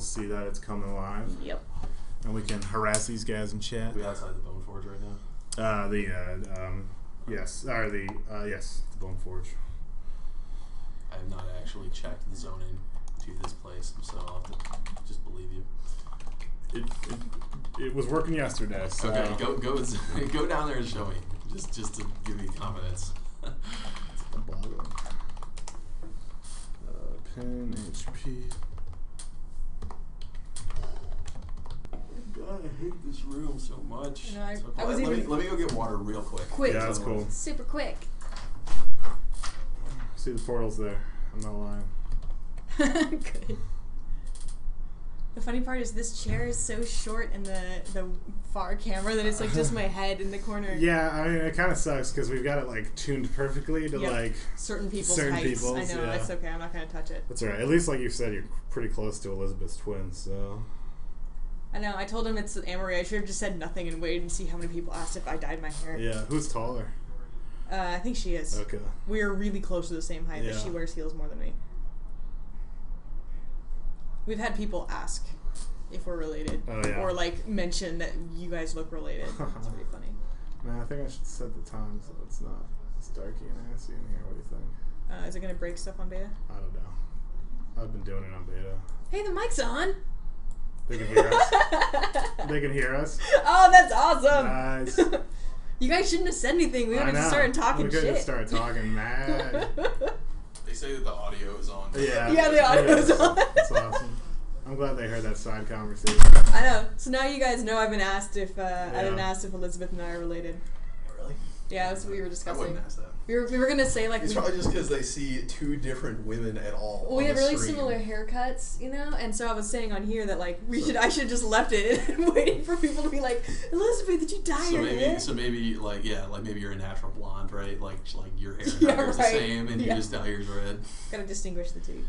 see that it's coming live. Yep. And we can harass these guys in chat. Are we outside the Bone Forge right now? Yes, the Bone Forge. I have not actually checked the zoning to this place, so I'll have to just believe you. It was working yesterday. So. Okay, go down there and show me, just to give me confidence. It's at the bottom. Pin HP. God, I hate this room so much. You know, so I was let me go get water real quick. Quick. Yeah, that's cool. Super quick. See the portals there. I'm not lying. Good. The funny part is this chair is so short in the far camera that it's like just my head in the corner. Yeah, I mean it kind of sucks because we've got it like tuned perfectly to like certain people's heights. I know, yeah. it's okay. I'm not gonna touch it. That's alright. At least like you said, you're pretty close to Elizabeth's twin, so. I know. I told him it's Armory. I should have just said nothing and waited and see how many people asked if I dyed my hair. Yeah, who's taller? I think she is. Okay. We are really close to the same height, but she wears heels more than me. We've had people ask if we're related. Oh, yeah. Or, like, mention that you guys look related. It's pretty funny. Man, I think I should set the time so it's not starky and assy in here. What do you think? Is it going to break stuff on beta? I don't know. I've been doing it on beta. Hey, the mic's on! They can hear us. They can hear us. Oh, that's awesome! Nice. You guys shouldn't have said anything. We would have just started talking shit. We could have just started talking mad. They say that the audio is on. Yeah, the audio is on. That's awesome. I'm glad they heard that side conversation. I know. So now you guys know I've been asked if I've been asked if Elizabeth and I are related. Really? Yeah, that's what we were discussing. I wouldn't ask that. We were gonna say like it's probably just because they see two different women at all. Well, we have really similar haircuts, you know, and so I was saying on here that like I should have just left it and waiting for people to be like, Elizabeth, did you dye your hair? So maybe like maybe you're a natural blonde, right? Like your hair and hair is the same, and you just dye yours red. Gotta distinguish the two.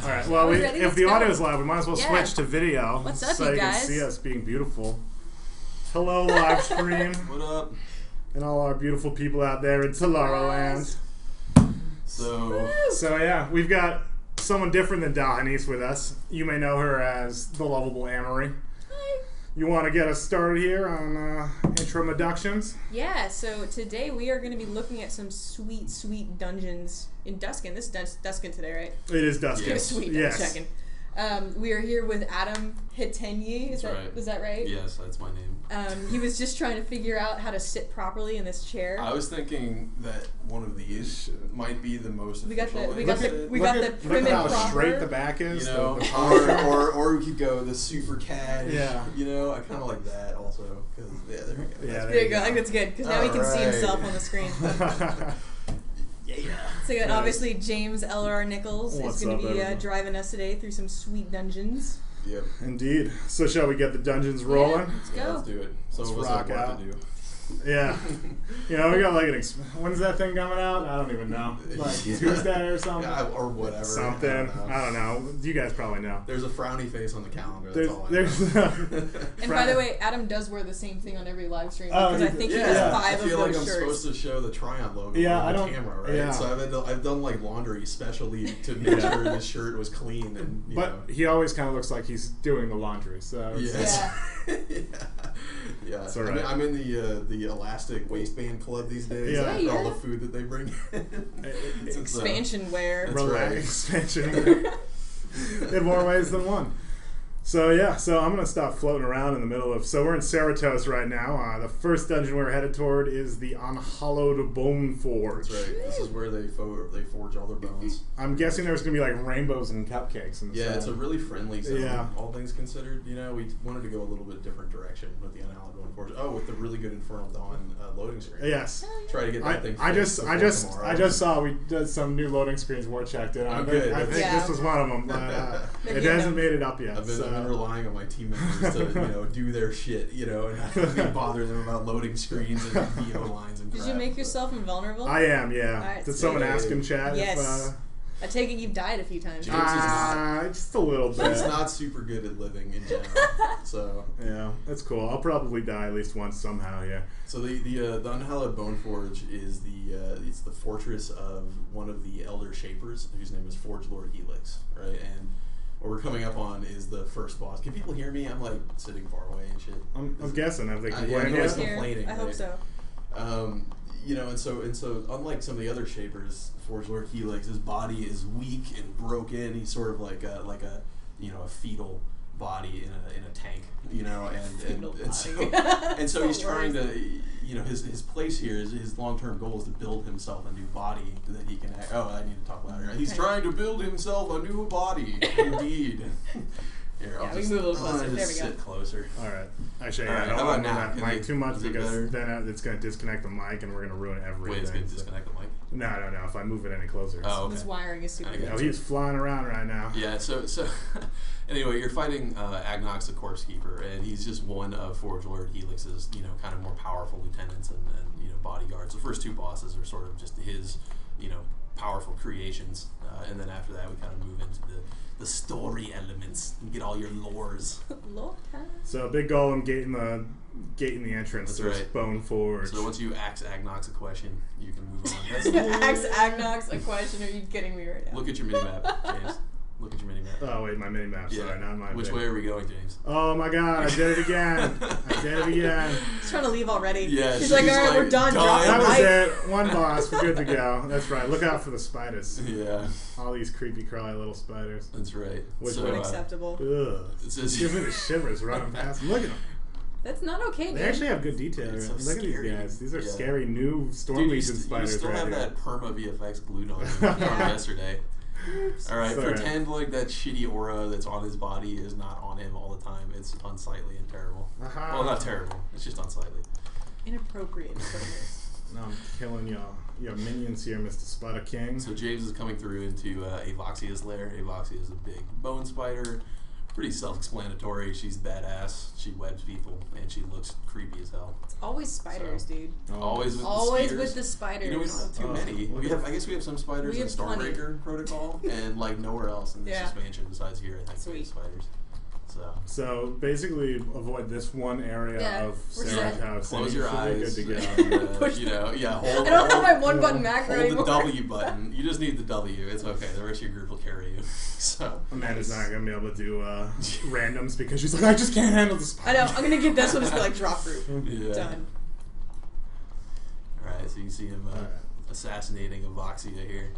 All right. Well, if the audio is loud, we might as well switch to video. What's up, so you guys? can see us being beautiful. Hello, live stream. What up? And all our beautiful people out there in Tomorrowland. So yeah, we've got someone different than Denise with us. You may know her as the lovable Amory. Hi. You want to get us started here on introductions? Yeah, so today we are going to be looking at some sweet, sweet dungeons in Dusken. This is Dusken today, right? It is Dusken. Yes. Sweet, yes. I'm checking. We are here with Adam Hitenyi. Is that right? Yes, that's my name. He was just trying to figure out how to sit properly in this chair. I was thinking that one of these might be the most official. We got the prim and how proper. Straight the back is. You know, or we could go the super cash. Yeah. You know, I kind of like that also. Cause, there we go. Yeah, there you go. I think that's good because now he can see himself on the screen. Yeah. So obviously James L.R. Nichols is going to be driving us today through some sweet dungeons. Yep. Indeed. So shall we get the dungeons rolling? Yeah, let's go. Yeah, let's do it. So let's what's rock that out. To do? Yeah. You know, we got like when's that thing coming out? I don't even know. Like Tuesday or something? Yeah, or whatever. Something. I don't know. You guys probably know. There's a frowny face on the calendar. That's all I know. And by the way, Adam does wear the same thing on every live stream because I think he has 5 of those shirts. I feel like I'm supposed to show the Trion logo on the camera, right? Yeah. So I've done like laundry specially to make sure this shirt was clean and you know. He always kind of looks like he's doing the laundry. So yeah. It's all right. I'm in the elastic waistband club these days. Yeah. After all the food that they bring in. It's expansion wear. That's right. Expansion wear. In more ways than one. So I'm going to stop floating around in the middle of... So we're in Ceratos right now. The first dungeon we're headed toward is the Unhallowed Bone Forge. That's right. This is where they forge all their bones. I'm guessing there's going to be like rainbows and cupcakes. It's a really friendly zone, all things considered. You know, we wanted to go a little bit different direction with the Unhallowed Bone Forge. Oh, with the really good Infernal Dawn loading screen. Yes. Try to get that thing fixed I just saw we did some new loading screens were checked in. I think this was one of them, but it hasn't made it up yet. I've been relying on my team members to do their shit, and not really bother them about loading screens and VO lines and crap. Did you make yourself invulnerable? I am, yeah. Right, did someone ask in chat? Yes. I take it you've died a few times. Just a little bit. He's not super good at living in general, so yeah, that's cool. I'll probably die at least once somehow. Yeah. So the Unhallowed Bone Forge is it's the fortress of one of the Elder Shapers, whose name is Forge Lord Helix, right? And what we're coming up on is the first boss. Can people hear me? I'm like sitting far away and shit. I'm guessing. Have they complained yet? Complaining. I hope so. You know, and so unlike some of the other shapers, Forge Lord Helix, his body is weak and broken. He's sort of like a fetal body in a tank, you know, and so he's trying to, you know, his place here is his long-term goal is to build himself a new body that he can. I need to talk louder. He's trying to build himself a new body. Indeed. Here, I'll just move a little closer. There we go. Sit closer. All right. Actually, I don't want to move that mic too much because then it's going to disconnect the mic and we're going to ruin everything. Wait, it's going to disconnect the mic? No. If I move it any closer. Oh, okay. This wiring is super good. Oh, he's flying around right now. Yeah, so anyway, you're fighting Agnox the Corpse Keeper, and he's just one of Forge Lord Helix's, you know, kind of more powerful lieutenants and you know, bodyguards. The first two bosses are sort of just his, you know, powerful creations, and then after that we kind of move into the story elements and get all your lores. So big goal in gating the entrance to this Bone Forge. So once you ask Agnox a question, you can move on. Ask Agnox a question? Are you kidding me right now? Look at your minimap, James. Look at your minimap. Oh wait, my minimap. Yeah. Sorry, not my. Which way are we going, James? Oh my God, I did it again. He's trying to leave already. Yeah, she's like, all right, we're done. That was it. One boss. We're good to go. That's right. Look out for the spiders. Yeah. All these creepy, crawly little spiders. That's right. Which so, unacceptable. Give me the shivers running past them. Look at them. That's not okay, dude. They actually have good detail. Look at these guys. These are scary new Storm Legion spiders. You still have that perma VFX glued on from yesterday. All right, pretend like that shitty aura that's on his body is not on him all the time. It's unsightly and terrible. Well, not terrible. It's just unsightly. Inappropriate. No, I'm killing your minions here, Mr. Spider King. So James is coming through into Avoxia's lair. Avoxia is a big bone spider. Pretty self-explanatory. She's badass. She webs people, and she looks creepy as hell. It's always spiders, dude. Always with the spiders. You know, we don't have too many. I guess we have some spiders in Stormbreaker Protocol, and like nowhere else in this expansion besides here. I think sweet spiders. So basically, avoid this one area of Sarah's house. Close your eyes. Good to go. You know, I don't have my one button macro anymore. Hold the W button. You just need the W. It's okay. The rest of your group will carry you. So Amanda's not gonna be able to do randoms because she's like, I just can't handle this. I know. I'm gonna get this one just be like drop root. Yeah. Done. All right. So you see him assassinating Avoxia here.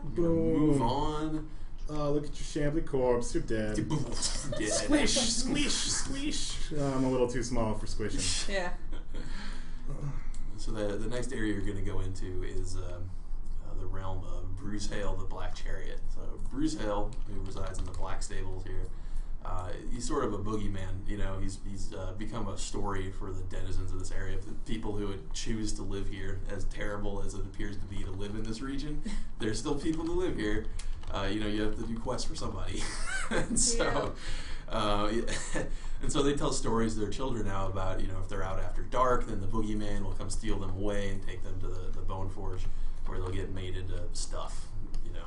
Boom. Move on. Oh, look at your shambly corpse. You're dead. Squish, squish, squish. I'm a little too small for squishing. Yeah. So the next area you're going to go into is the realm of Bruce Hale, the Black Chariot. So Bruce Hale, who resides in the Black Stables here, he's sort of a boogeyman. You know, he's become a story for the denizens of this area. The people who would choose to live here, as terrible as it appears to be to live in this region, there's still people who live here. You know, you have to do quests for somebody. And so, and so they tell stories to their children now about, you know, if they're out after dark, then the boogeyman will come steal them away and take them to the Bone Forge, where they'll get made into stuff. You know,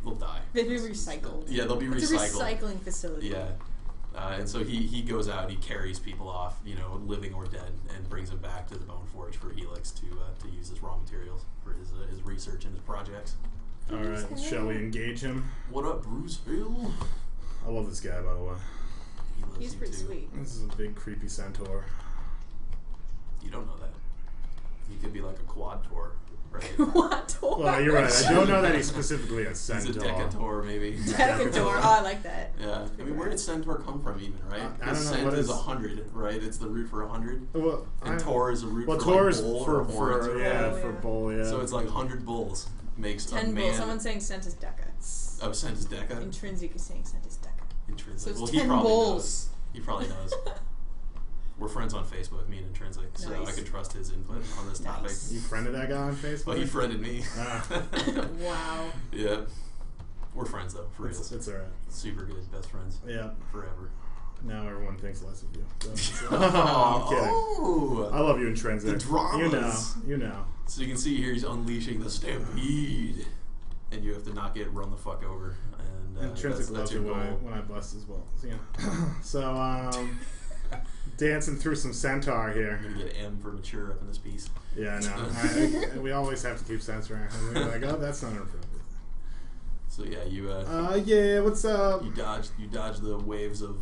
they'll die. They'll be recycled. Yeah, they'll be recycled. It's a recycling facility. Yeah. And so he goes out, he carries people off, you know, living or dead, and brings them back to the Bone Forge for Helix to use as raw materials for his research and his projects. Alright, shall we engage him? What up, Bruce Hill? I love this guy, by the way. He's pretty sweet. This is a big, creepy centaur. You don't know that. He could be like a quad-tor, right? Quad-tor? Well, you're right. I don't know that he's specifically a centaur. He's a decator, maybe. Decator. Oh, I like that. Yeah. I mean, where did centaur come from, even, right? I don't know. Cent is 100, right? It's the root for 100. Well, and tor is a root for tor is bull for bull, yeah. So it's like 100 bulls makes 10 a man. bulls. Someone's saying cent is deca. Oh, cent is deca? Intrinsic is saying cent is deca. Intrinsic. So it's well, 10 bulls. He probably knows. We're friends on Facebook, me and Intrinsic, so I can trust his input on this topic. You friended that guy on Facebook? Well, he friended me. Wow. Yeah. We're friends, though, for real. It's alright. Super good, best friends. Yeah. Forever. Now everyone thinks less of you. So, I'm kidding. Oh, I love you, Intrinsic. The dramas. You know. So you can see here he's unleashing the stampede, and you have to not get run the fuck over. And Intrinsic loves it when I bust as well. So, yeah. So dancing through some centaur here. I'm gonna get M for mature up in this piece. Yeah, no. We always have to keep censoring. And we're like, oh, that's not appropriate. So yeah, you yeah, what's up? you dodge the waves of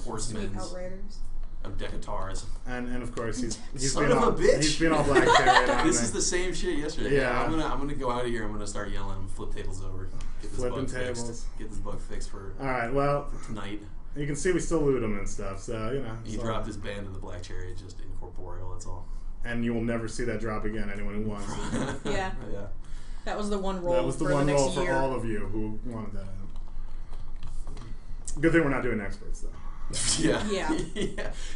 horsemen, Outriders. of Decatars. And of course he's Son been of a all bitch. He's been all black Chariot on This me. is the same shit yesterday. Yeah. I'm gonna go out of here. I'm gonna start yelling and flip tables over. Get this Flipping bug tables. fixed. Get this bug fixed for All right, well, tonight. you can see we still loot him and stuff, so you know. He so- dropped his band of the Black Chariot, just incorporeal. That's all. And you will never see that drop again. Anyone who wants it. Yeah. Yeah. That was the one roll That was the for one the next roll for year. all of you who wanted that. Good thing we're not doing experts though. Yeah. Yeah. Yeah.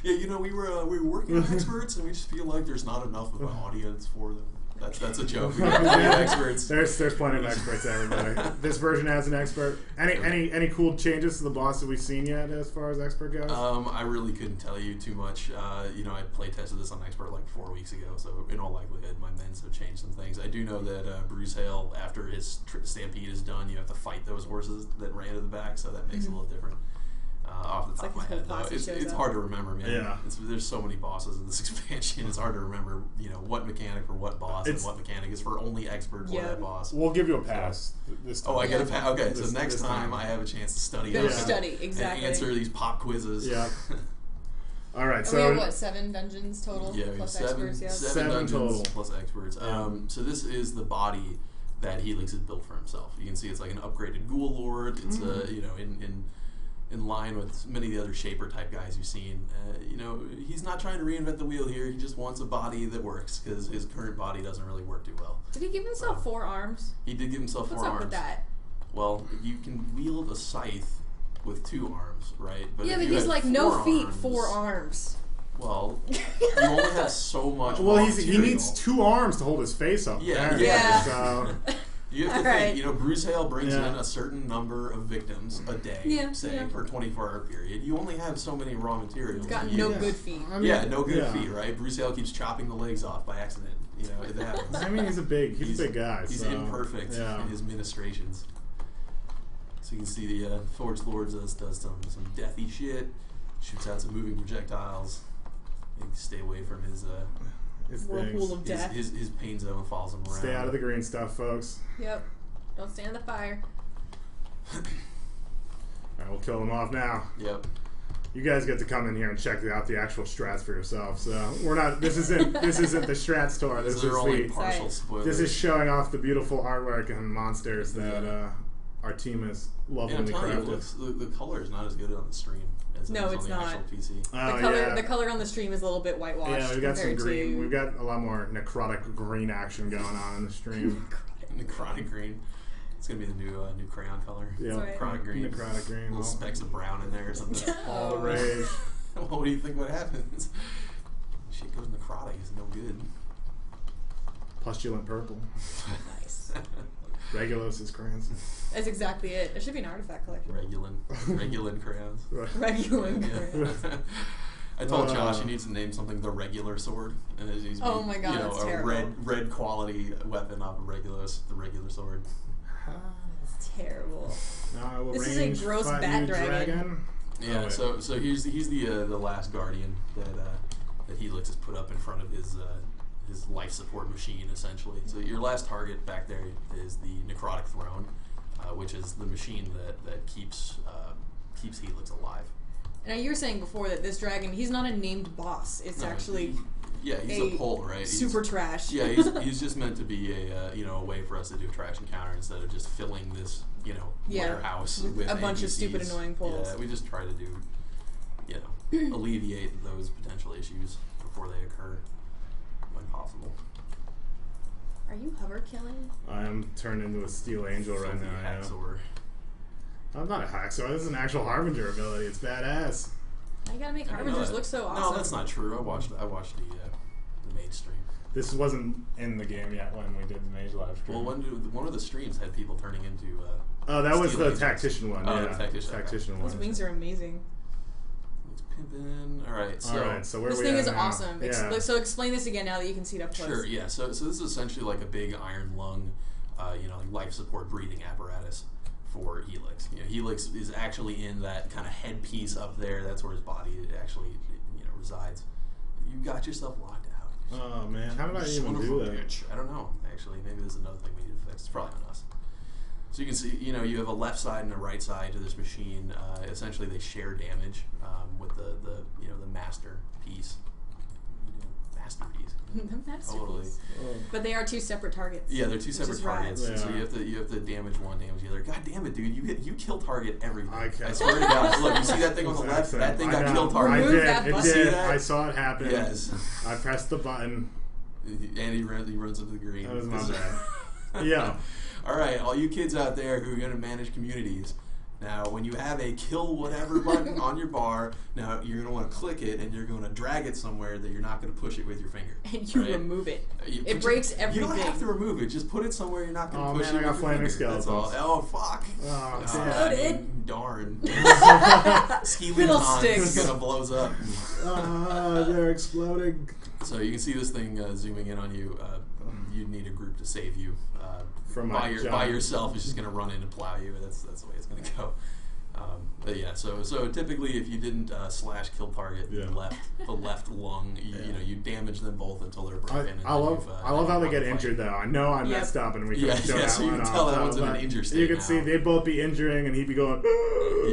Yeah. You know, we were working on experts, and we just feel like there's not enough of an audience for them. That's a joke. We got plenty of experts. There's plenty of experts, everybody. This version has an expert. Any cool changes to the boss that we've seen yet as far as expert goes? I really couldn't tell you too much. You know, I play tested this on expert like 4 weeks ago, so in all likelihood, my men's have changed some things. I do know that Bruce Hale, after his stampede is done, you have to fight those horses that ran to the back, so that makes it a little different. Off the top of my head, though, it's hard to remember, man. Yeah. There's so many bosses in this expansion. It's hard to remember, you know, what mechanic for what boss and what mechanic is for only expert for that boss. We'll give you a pass this time. Oh, I get a pass. Okay, This- so next this time I have a chance to study Go up study, exactly. and answer these pop quizzes. Yeah. All right, And so we have what, 7 dungeons total Yeah, we have plus seven experts? Yeah. seven dungeons total. plus experts. Yeah. So this is the body that Helix has built for himself. You can see it's like an upgraded Ghoul Lord. It's you know, in line with many of the other Shaper type guys you've seen. You know, he's not trying to reinvent the wheel here. He just wants a body that works because his current body doesn't really work too well. Did he give himself 4 arms? He did give himself What's 4 up arms. with that? Well, you can wield a scythe with 2 arms, right? Yeah, if but you he's had like no 4 feet, arms, 4 arms. Well, you only have so much. well, raw he material. needs 2 arms to hold his face up. Yeah, there. yeah. So You have to All think, right. you know, Bruce Hale brings Yeah. in a certain number of victims a day, say, per 24-hour period. You only have so many raw materials. He's got to no use. good feet. I mean, Yeah, no good yeah. feet, right? Bruce Hale keeps chopping the legs off by accident. You know, it happens. I mean, he's a big guy. He's so, imperfect yeah. in his ministrations. So you can see the Forged Lord does some deathy shit, shoots out some moving projectiles. You can stay away from his Whirlpool of death. his pain zone follows him around. Stay out of the green stuff, folks. Yep. Don't stand in the fire. All right, we'll kill them off now. Yep. You guys get to come in here and check out the actual strats for yourself. So we're not. This isn't the strats tour. This These are only is partial spoilers. this is showing off the beautiful artwork and monsters that our team has Yeah, I'm lovingly telling you, it crafted. looks, the color is not as good on the stream as it No, is it's on the not. actual PC. Oh, The color on the stream is a little bit whitewashed. Yeah, we've got some compared green. to We've got a lot more necrotic green action going on in the stream. Necrotic green. It's gonna be the new crayon color. Yeah, right. Necrotic green. necrotic green. Little specks of brown in there or something. All the rage. Well, what do you think? What happens? Shit goes necrotic. It's no good. Pustulant purple. Nice. Regulus is crayons. That's exactly it. There should be an artifact collection. Regulin crayons. Regular. Yeah. I told Josh he needs to name something the regular sword, and it needs to be, Oh my God, you know, that's a terrible. red quality weapon off of Regulus, the regular sword. That's terrible. This is a range gross fight bat you, dragon. Yeah, Oh, so he's the last guardian that Helix has put up in front of his life support machine, essentially. So your last target back there is the Necrotic Throne, which is the machine that keeps Helix alive. Now you were saying before that this dragon, he's not a named boss. It's actually he's a pole, right? super trash. Yeah, he's just meant to be a way for us to do a trash encounter instead of just filling this warehouse with a bunch of NPCs. stupid annoying poles. Yeah, we just try to do alleviate those potential issues before they occur when possible. Are you hover killing? I am turned into a steel angel right Filthy now. Yeah. Haxor. I'm not a hacksaw. This is an actual harbinger ability. It's badass. Now you gotta make I didn't know harbingers that. look so awesome. No, that's not true. I watched the main stream. This wasn't in the game yet when we did the Mage live stream. Well, one of the streams had people turning into. Oh, that was Steel the Angels. tactician one. Oh, yeah, the tactician, Those one. wings are amazing. Looks pimpin'. All right, so. All right, so where This we thing at is now? awesome. Yeah. So explain this again now that you can see it up close. Sure, yeah. So this is essentially like a big iron lung, life support breathing apparatus for Helix. Helix is actually in that kind of headpiece up there. That's where his body actually, resides. You got yourself locked out. Oh man, how did I even Son of do a that? bitch. I don't know. Actually, maybe there's another thing we need to fix. It's probably on us. So you can see, you know, you have a left side and a right side to this machine. Essentially, they share damage with the masterpiece. Masterpiece. The masterpiece. Totally. But they are two separate targets. Yeah, they're two separate targets. Yeah. So you have to damage one, damage the other. God damn it, dude! You kill target everything. I swear to God. Look, you see that thing on the left? That thing got kill target. I Remove did. that It button. did. See that? I saw it happen. Yes. I pressed the button. And he runs into the green. That was my bad. Yeah. All right, all you kids out there who are going to manage communities. Now, when you have a kill whatever button on your bar, now you're going to want to click it and you're going to drag it somewhere that you're not going to push it with your finger. And you right? remove it. It breaks everything. You don't have to remove it. Just put it somewhere you're not going to push man, it I with got your flaming finger. That's all. skeletons. Oh, fuck. Oh, Exploded. Darn. Fiddlesticks. Skeletons going to blows up. they're exploding. So you can see this thing zooming in on you. You need a group to save you. From by my yourself, it's just going to run in and plow you. That's the way it's going to go. But yeah, so typically if you didn't slash kill target the left lung, you damage them both until they're broken. I love how they get injured though. I know I messed up and we couldn't show that so you one can off. tell that though, one's in an but injured state You can now. see they'd both be injuring and he'd be going.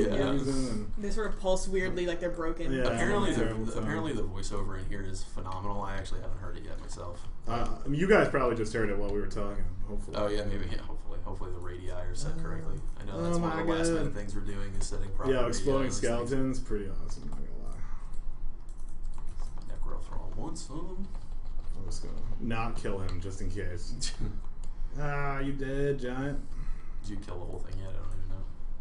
And They sort of pulse weirdly like they're broken. Yeah. Apparently Yeah. the voiceover in here is phenomenal. I actually haven't heard it yet myself. You guys probably just heard it while we were talking. Hopefully. Oh yeah, maybe. Yeah, hopefully the radii are set correctly. I know that's Oh one of the my last God. minute things we're doing is setting proper. Yeah, exploding radii. skeletons, pretty awesome. I'm not gonna lie. Necro Thrall wants some. I'm just gonna not kill him just in case. You dead, giant? Did you kill the whole thing yet? I don't even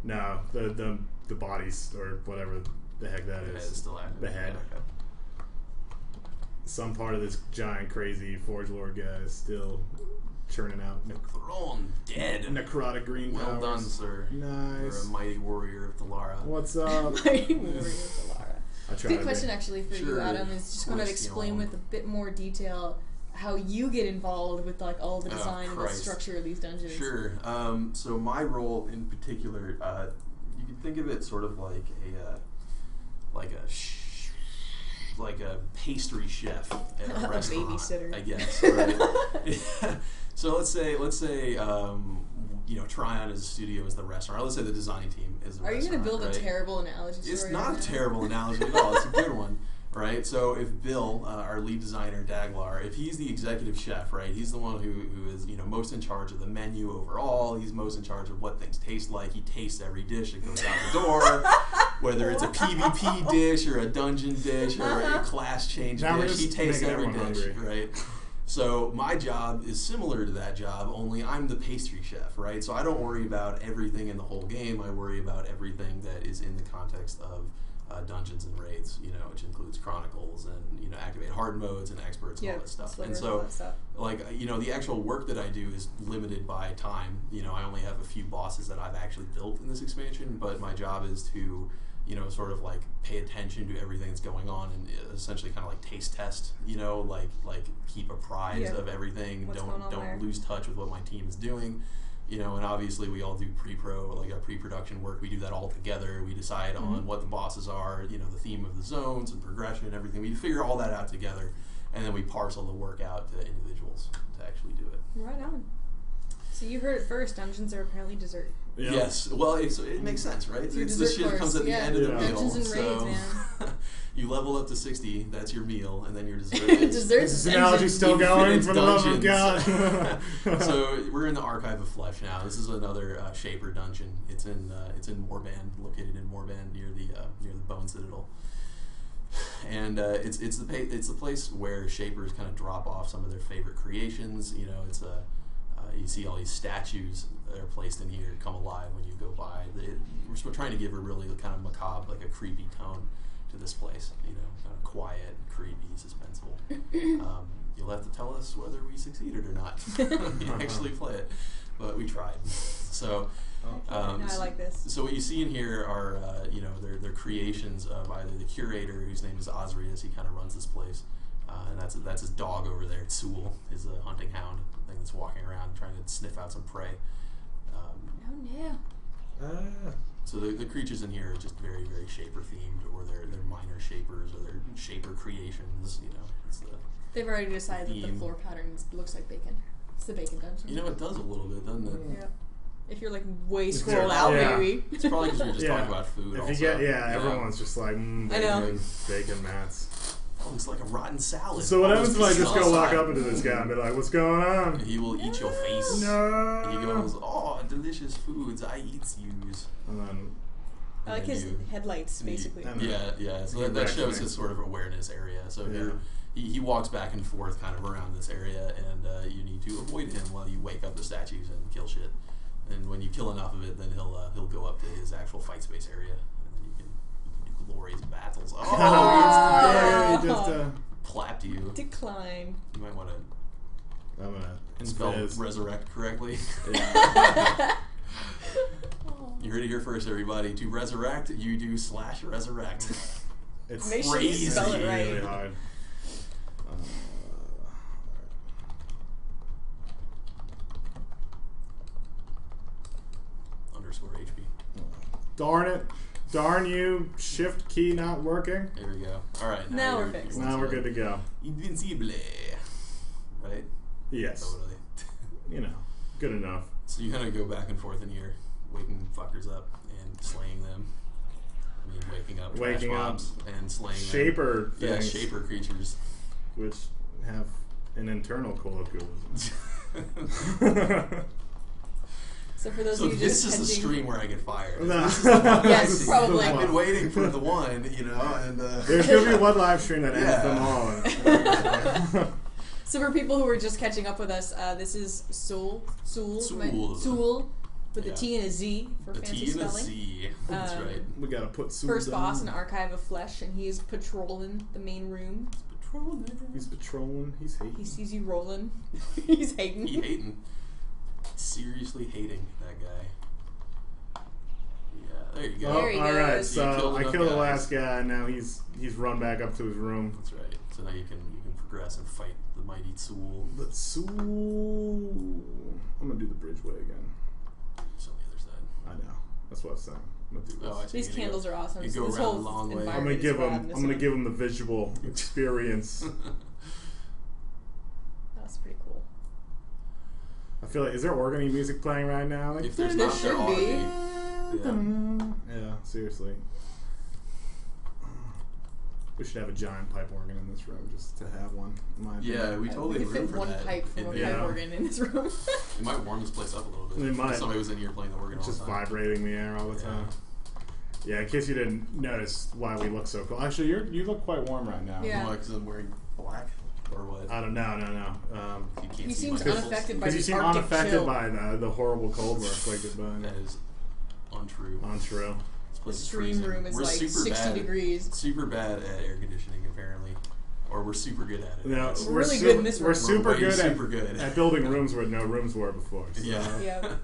know. No, the bodies or whatever the heck that The head is. is still active. The head. Okay. Some part of this giant, crazy Forge Lord guy is still churning out Thrown dead. necrotic green Well powers. done, sir. Nice. You're a mighty warrior of Dalara. What's up? Mighty Warrior of Dalara. I try Good to question be. actually for Sure. you, Adam, is just kind of explain with a bit more detail how you get involved with like all the design and the Christ. structure of these dungeons. Sure. So my role in particular, you can think of it sort of like a pastry chef at a A restaurant, babysitter. I guess. Right? So let's say Trion as a studio is the restaurant. Or let's say the design team is the Are you restaurant. going to build right? a terrible analogy story? It's right not now? a terrible analogy at all. It's a good one, right? So if Bill, our lead designer, Daglar, if he's the executive chef, right, he's the one who is most in charge of the menu overall. He's most in charge of what things taste like. He tastes every dish that goes out the door, whether it's a PvP dish or a dungeon dish or a class change Now we're dish. He just tastes making every everyone dish, hungry. right? So my job is similar to that job, only I'm the pastry chef, right? So I don't worry about everything in the whole game. I worry about everything that is in the context of dungeons and raids, which includes chronicles and activate hard modes and experts and all this stuff. And so, the actual work that I do is limited by time. I only have a few bosses that I've actually built in this expansion, but my job is to sort of like pay attention to everything that's going on and essentially kind of like taste test, like keep apprised of everything. What's going on there? Don't lose touch with what my team is doing. And obviously we all do pre-production work. We do that all together. We decide on what the bosses are, the theme of the zones and progression and everything. We figure all that out together, and then we parcel the work out to individuals to actually do it. Right on. So you heard it first. Dungeons are apparently dessert. Yeah. Yes. Well, it makes sense, right? It's your It's the dessert shit that comes course. at the end of the meal. Dungeons and raids, so man. you level up to 60. That's your meal, and then your dessert. Desserts. Is this analogy still going? Infinite For the love of dungeons. God. So we're in the Archive of Flesh now. This is another Shaper dungeon. It's in Moorband, located in Moorband near the Bone Citadel. And it's the place where Shapers kind of drop off some of their favorite creations. It's you see all these statues that are placed in here come alive when you go by. We're trying to give a really kind of macabre, like a creepy tone to this place. Kind of quiet, creepy, suspenseful. You'll have to tell us whether we succeeded or not. You actually play it, but we tried. So. I like this. So what you see in here are, they're creations of either the curator, whose name is Osrius. He kind of runs this place, and that's his dog over there, Tsul, his hunting hound thing that's walking around trying to sniff out some prey. Oh no. So the creatures in here are just very, very Shaper themed, or they're minor Shapers, or they're Shaper creations. It's They've already decided that the theme. floor pattern looks like bacon. It's the bacon dungeon. It does a little bit, doesn't it? Yeah. If you're like way scrolled out, yeah. maybe. It's probably because we were just Yeah. talking about food. If also. you get, everyone's just like, I know. bacon mats. Oh, looks like a rotten salad. So what All happens if those I just pieces go walk outside. up into this guy and be like, what's going on? He will eat your face. No. And he goes, oh, delicious foods. I eat yous. And then, I like his headlights, basically. Yeah. So You that shows recognize. his sort of awareness area. So Yeah. he walks back and forth kind of around this area, and you need to avoid him while you wake up the statues and kill shit. And when you kill enough of it, then he'll go up to his actual fight space area, and then you can do glorious battles. Oh, he just Clapped you. Decline. You might want to I'm gonna spell invis. resurrect correctly. Yeah. You heard it here first, everybody. To resurrect, you do /resurrect. It's Make sure you crazy. spell it right. really hard. Underscore HP. Darn it. Darn you. Shift key not working. There we go. All right. Now we're you're fixed. Now we're good to go. Invincible. Right? Yes. Totally. You know, good enough. So you kind of go back and forth in here, waking fuckers up and slaying them. I mean, waking up trash Waking up. mobs and slaying Shaper them. Yeah, things, shaper creatures. which have an internal colloquialism. So for those So of you this just is the attending- stream where I get fired. No. This is the one I Yes, see. probably. I've been waiting for the one, and There's going to be one live stream that ends Yeah. them all. So for people who are just catching up with us, this is Soul, with Yeah. a T and a Z for a fancy T and a spelling. Z. That's right. We got to put Sue First down. boss in Archive of Flesh, and he is patrolling the main room. He's patrolling. He's hating. He sees you rolling. He's hating. He hating. Seriously hating that guy. Yeah, there you go. There he all right. goes. You So killed I enough killed the guys. last guy, and now he's run back up to his room. That's right. So now you can progress and fight the mighty Tsul. But Sue, I'm gonna do the bridgeway again. It's on the other side. I know. That's what I'm saying. I'm gonna do this. Oh, I see. These candles are awesome. You So go this around whole a long way. I'm environment gonna is give rad him. in this I'm gonna one. give him the visual experience. That's pretty cool. I feel like, is there organ music playing right now? Like, If there's There not, there should ought to be. be. yeah, seriously. We should have a giant pipe organ in this room just to have one. In my opinion. Yeah, we totally We have could room fit for one that. pipe from a in pipe here. organ in this room. It might warm this place up a little bit. It might. If somebody was in here playing the organ all Just the time. vibrating the air all the Yeah. time. Yeah, in case you didn't notice why we look so cool. Actually, you look quite warm right now. Yeah. Because I'm wearing black or what? I don't know. You can't He see seems my nipples. unaffected by Because you the seem Arctic unaffected chill. by the horrible cold we're afflicted by. That is untrue. Untrue. This The place is stream freezing. room is We're like super 60 bad, degrees. Super bad at air conditioning, apparently. Or we're super good at it. No, We're really good in this We're room. super We're way good super good. at building rooms where no rooms were before. So. Yeah. Yeah.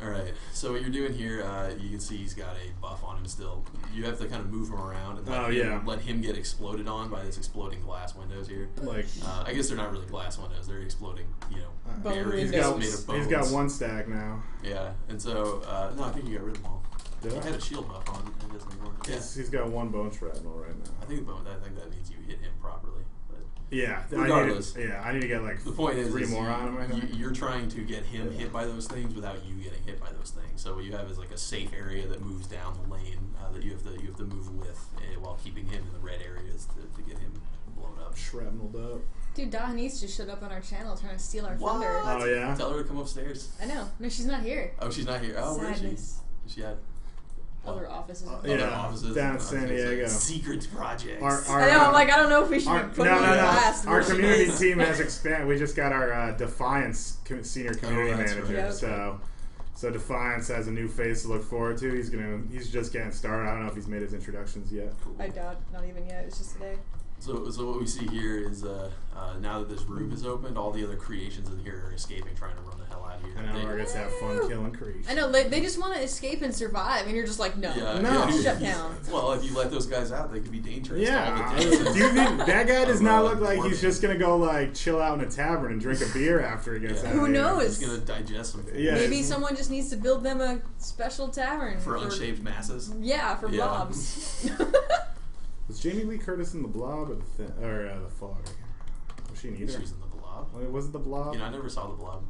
All right. So what you're doing here, you can see he's got a buff on him still. You have to kind of move him around and let him get exploded on by this exploding glass windows here. Like I guess they're not really glass windows; they're exploding, Bone barriers windows. made of bones. he's got one stack now. Yeah, and so no, I think you got rid of them all. Did He I? had a shield buff on. It doesn't anymore. Yeah, He's got one bone shrapnel right now. I think that means you hit him properly. But Yeah, Regardless. I need to get like the point is, 3 more on him. I think. you're trying to get him hit by those things without you getting hit by those things. So what you have is like a safe area that moves down the lane that you have to move with while keeping him in the red areas to get him blown up. Shrapneled up. Dude, Dahanese just showed up on our channel trying to steal our thunder. Oh yeah. Tell her to come upstairs. I know. No, she's not here. Oh, she's not here. Oh, where is she? Sadness. Is she at? Other offices. Yeah, Other offices down in I was San gonna say Diego. Secret projects. I know. I'm like, I don't know if we should Our, put no, her no, on no. blast. Our where she community is. team has expanded. We just got our Defiance senior community that's manager. right. Yeah. So Defiance has a new face to look forward to. He's just getting started. I don't know if he's made his introductions yet. Cool. I doubt. Not even yet. It's just today. So what we see here is now that this room is opened, all the other creations in here are escaping, trying to run the hell out of here. And now we're gonna have fun killing creatures. I know. They just want to escape and survive, and you're just like, no. No. Shut down. Well, if you let those guys out, they could be dangerous. Yeah, All the dangerous. do you think that guy does not look like Warming. he's just gonna go like chill out in a tavern and drink a beer after he gets Yeah. out? Who of here? knows? He's gonna digest some food Yeah. Maybe someone just needs to build them a special tavern for unshaped masses. Yeah, for Yeah. blobs. Was Jamie Lee Curtis in the Blob or the Fog? Was she in either? She was in the Blob. Was it the Blob? I never saw the Blob.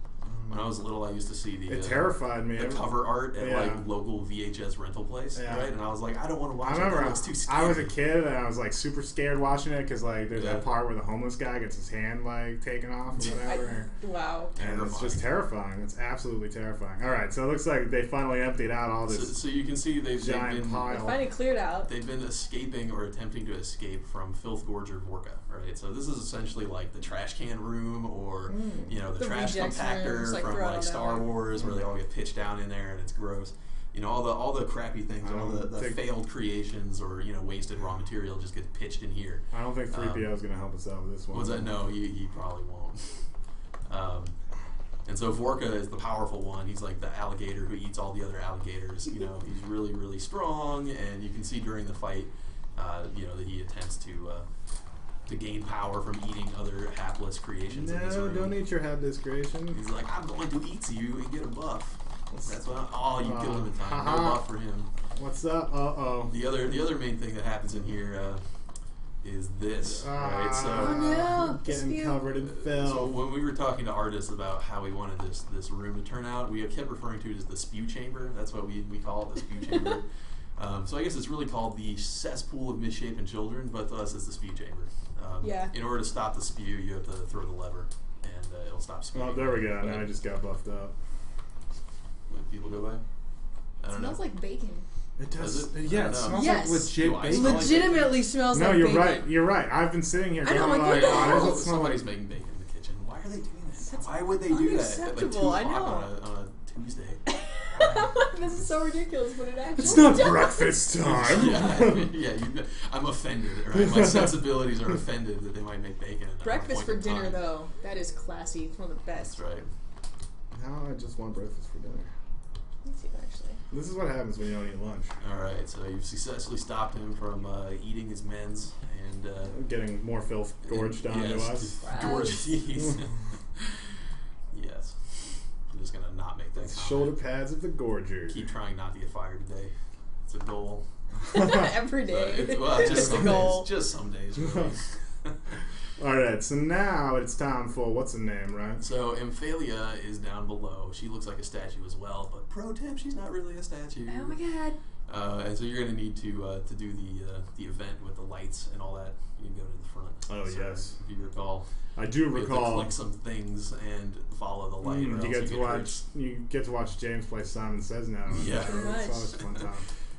When I was little, I used to see It terrified me. the cover art at like local VHS rental place, right? And I was like, I don't want to watch it. That looks too scary. I was a kid and I was like super scared watching it because like there's that part where the homeless guy gets his hand like taken off or whatever. Wow. And it's just terrifying. It's absolutely terrifying. All right, so it looks like they finally emptied out all this. So you can see they've been finally cleared out. They've been escaping or attempting to escape from Filth Gorge or Vorka, right? So this is essentially like the trash can room or you know the trash compactor like from like Star Wars where they all get pitched down in there and it's gross. You know all the crappy things, all the failed creations or you know wasted raw material just gets pitched in here. I don't think 3PO is going to help us out with this one. Was that no? He probably won't. And so Vorka is the powerful one. He's like the alligator who eats all the other alligators. You know, he's really, really strong, and you can see during the fight, you know, that he attempts to gain power from eating other hapless creations. in this room. Don't eat your hapless creation. He's like, I'm going to eat you and get a buff. That's what. You killed him in time. No buff for him. What's up? The other main thing that happens in here. Is this right? So getting covered in film. So when we were talking to artists about how we wanted this room to turn out, we kept referring to it as the spew chamber. That's what we call it, the spew chamber. So I guess it's really called the cesspool of misshapen children, but to us it's the spew chamber. In order to stop the spew, you have to throw the lever, and it'll stop spewing. Oh, there we go. Now I just got buffed up. When people go by, I don't know. It smells like bacon. It does. It smells like legit bacon. Legitimately smells like bacon. No, you're right. You're right. I've been sitting here going like, somebody's making bacon in the kitchen. Why are they doing that? Why would they do that at like 2 o'clock on a Tuesday? This is so ridiculous, but it actually It's not breakfast time. I'm offended. Right? My sensibilities are offended that they might make bacon. Breakfast for dinner, though, that is classy. It's one of the best. That's right. Now I just want breakfast for dinner. Me too, actually. This is what happens when you don't eat lunch. All right, so you've successfly stopped him from eating his men's and getting more filth gorged onto us. Gorged. Yes. I'm just gonna not make that comment. Shoulder pads of the gorger. Keep trying not to get fired today. It's a goal. Every day. Just some days. Just some days. Really. Alright, so now it's time for what's the name, right? So Amphalia is down below. She looks like a statue as well, but pro tip, she's not really a statue. Oh my god. And so you're going to need to do the event with the lights and all that. You can go to the front. Oh, so yes. If you recall. I do recall. You have to click some things and follow the light. You get to watch James play Simon Says now. Yeah. It's always a fun time.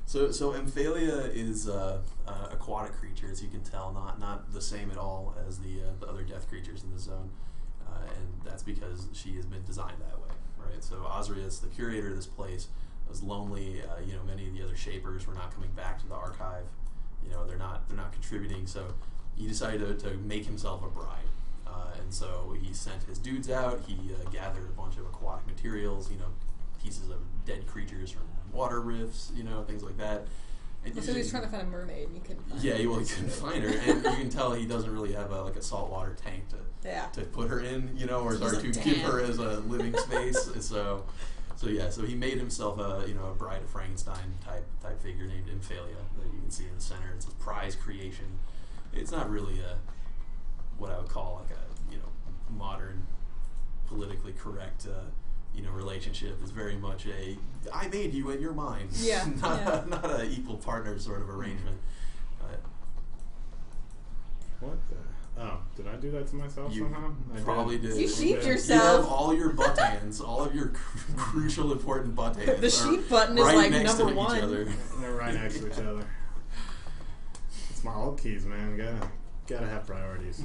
So Amphalia is aquatic creature, as you can tell, not the same at all as the other death creatures in the zone, and that's because she has been designed that way, right? So Azus, the curator of this place, was lonely. Many of the other shapers were not coming back to the archive. They're not contributing. So he decided to make himself a bride, and so he sent his dudes out. He gathered a bunch of aquatic materials, pieces of dead creatures from water rifts, things like that. And so he was trying to find a mermaid and he couldn't find her. Yeah, he couldn't find her. And you can tell he doesn't really have a saltwater tank to put her in, or to give her as a living space. So he made himself a Bride of Frankenstein type figure named Amphalia that you can see in the center. It's a prize creation. It's not really what I would call like a modern politically correct relationship. Is very much I made you and you're mine. Yeah. not a equal partner sort of arrangement. What the? Oh, did I do that to myself somehow? I probably did. You sheeped yourself. You have all your butt hands, all of your crucial important butt hands. The sheep button right is like next number to one. Each other. They're right next to each other. It's my alt keys, man. Gotta have priorities.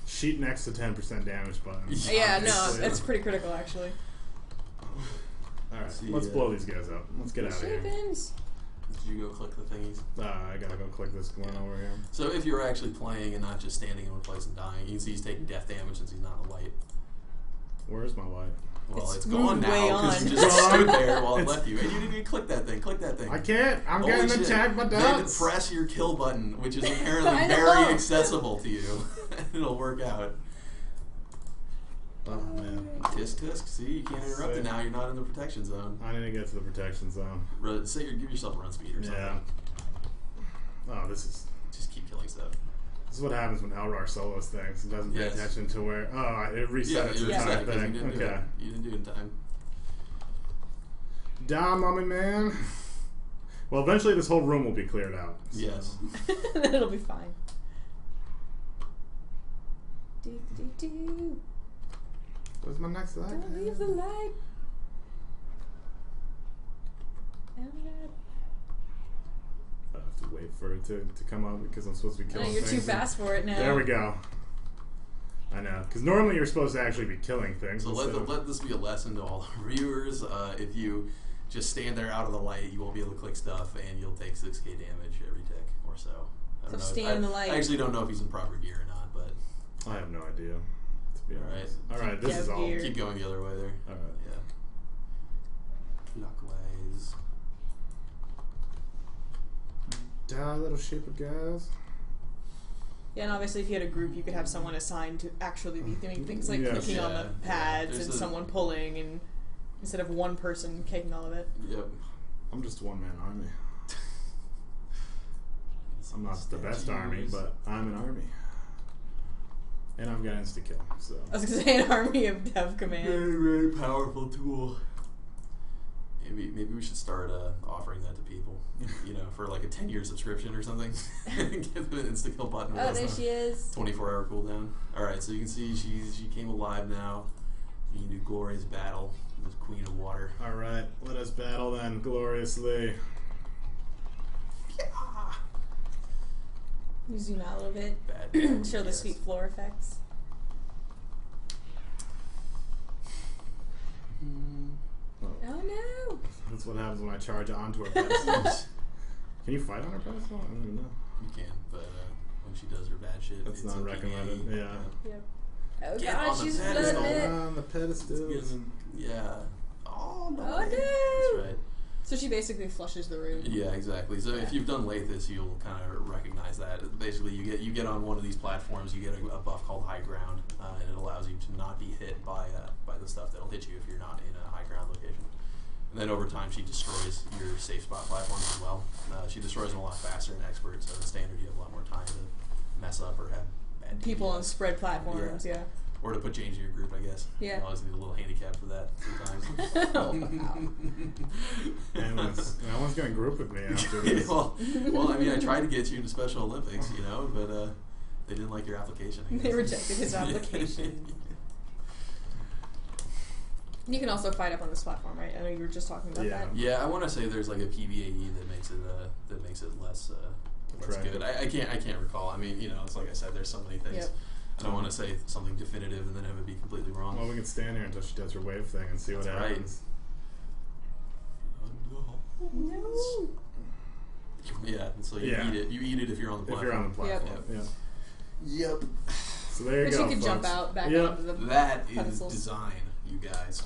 Sheep next to 10% damage button. Yeah, no, that's pretty critical actually. Alright, let's blow these guys up. Let's get out of here. Did you go click the thingies? I gotta go click this one over here. So if you're actually playing and not just standing in one place and dying, you can see he's taking death damage since he's not a light. Where's my light? Well, it's gone now because you just stood there while it left you. And you didn't even click that thing. Click that thing. I can't. I'm getting attacked by dots. Then press your kill button, which is apparently very accessible to you. It'll work out. Oh, man. Tisk tisk. See, you can't interrupt it now. You're not in the protection zone. I need to get to the protection zone. Give yourself run speed or something. Yeah. Oh, this is... Just keep killing stuff. This is what happens when Elrar solos things. It doesn't pay attention to where. Oh, it reset it to the time thing. Okay. You didn't do it in time. Die, mommy man. Well, eventually this whole room will be cleared out. So. Yes. Then it'll be fine. Do. Where's my next light? Don't leave the light. I have to wait for it to come up because I'm supposed to be killing you're things. too fast for it now. There we go. I know. Because normally you're supposed to actually be killing things. So let this be a lesson to all the viewers. If you just stand there out of the light, you won't be able to click stuff, and you'll take 6k damage every tick or so. I don't know. Stand in the light. I actually don't know if he's in proper gear or not, but... I have no idea, to be honest. Alright, this is all. Gear. Keep going the other way there. Alright. Yeah. Clockwise. Die, little sheep of guys. Yeah, and obviously if you had a group, you could have someone assigned to actually be doing things like Yes. clicking on the pads There's and someone pulling, and instead of one person taking all of it. Yep. I'm just a one-man army. I'm not the best army, but I'm an army. And I've got insta-kill, so... I was going to say an army of dev command. Very, very powerful tool. Maybe we should start offering that to people, you know, for like a 10-year subscription or something. Give them an insta-kill button. Oh, there she is. 24-hour cooldown. Alright, so you can see she came alive now. You can do glorious battle with Queen of Water. Alright, let us battle then, gloriously. Yeah. You zoom out a little bit. Bad Show the sweet floor effects. Oh. Oh no! That's what happens when I charge onto her pedestal. Can you fight on her pedestal? I don't even know. You can, but when she does her bad shit, That's it's not a recommended, PvE. yeah. Yep. Oh Get god, on the she's pedestal. flooding it. On the pedestals. Yeah. Oh no. Oh no! That's right. So she basically flushes the room. Yeah, exactly. So if you've done Lathis, you'll kind of recognize that. Basically, you get on one of these platforms, you get a buff called High Ground, and it allows you to not be hit by the stuff that'll hit you if you're not in a high ground location. And then over time, she destroys your safe spot platforms as well. She destroys them a lot faster in Expert, so in Standard you have a lot more time to mess up or have bad People DPS. on spread platforms, yeah. Or to put change in your group, I guess. Yeah. You always need a little handicap for that sometimes. Oh, wow. And no one's going to group with me after this. well, I mean, I tried to get you into Special Olympics, you know, but they didn't like your application. I guess. They rejected his application. You can also fight up on this platform, right? I know you were just talking about that. Yeah, I want to say there's like a PvAE that makes it less good. I can't recall. I mean, you know, it's like I said, there's so many things. Yep. I don't want to say something definitive and then have it be completely wrong. Well, we can stand here until she does her wave thing and see what happens. No. Yeah, so you eat it. You eat it if you're on the platform. If you're on the platform, Yep. So there you But go, you can jump folks. out back Yep. onto the That is pedestals. design, you guys.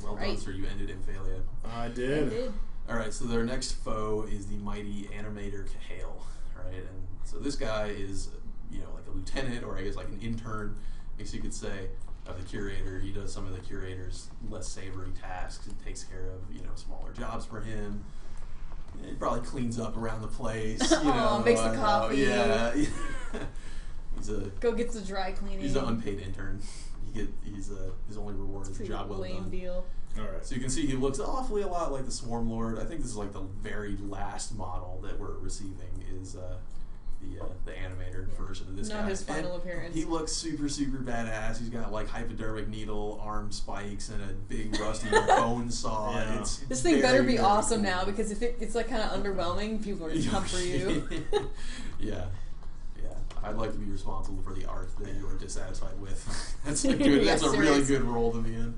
Well done, Right. sir. You ended in failure. I They did. did. Alright, so their next foe is the mighty animator Kahale, right? And so this guy is, you know, like a lieutenant, or I guess like an intern, I guess you could say, of the Curator. He does some of the Curator's less savory tasks and takes care of, you know, smaller jobs for him. He probably cleans up around the place, you know. Makes the coffee. Yeah. Go get the dry cleaning. He's an unpaid intern. His only reward is a Pretty job well lame done. deal. Alright. So you can see he looks awfully a lot like the Swarm Lord. I think this is like the very last model that we're receiving is the animator version of this guy. Not his final And appearance. he looks super, super badass. He's got like hypodermic needle, arm spikes, and a big rusty bone saw. Yeah. It's This thing better be very awesome cool. now, because if it's like kind of underwhelming, people are gonna come for you. Yeah. I'd like to be responsible for the art that you are dissatisfied with. That's a good. Yes, That's a there really is. good role to be in.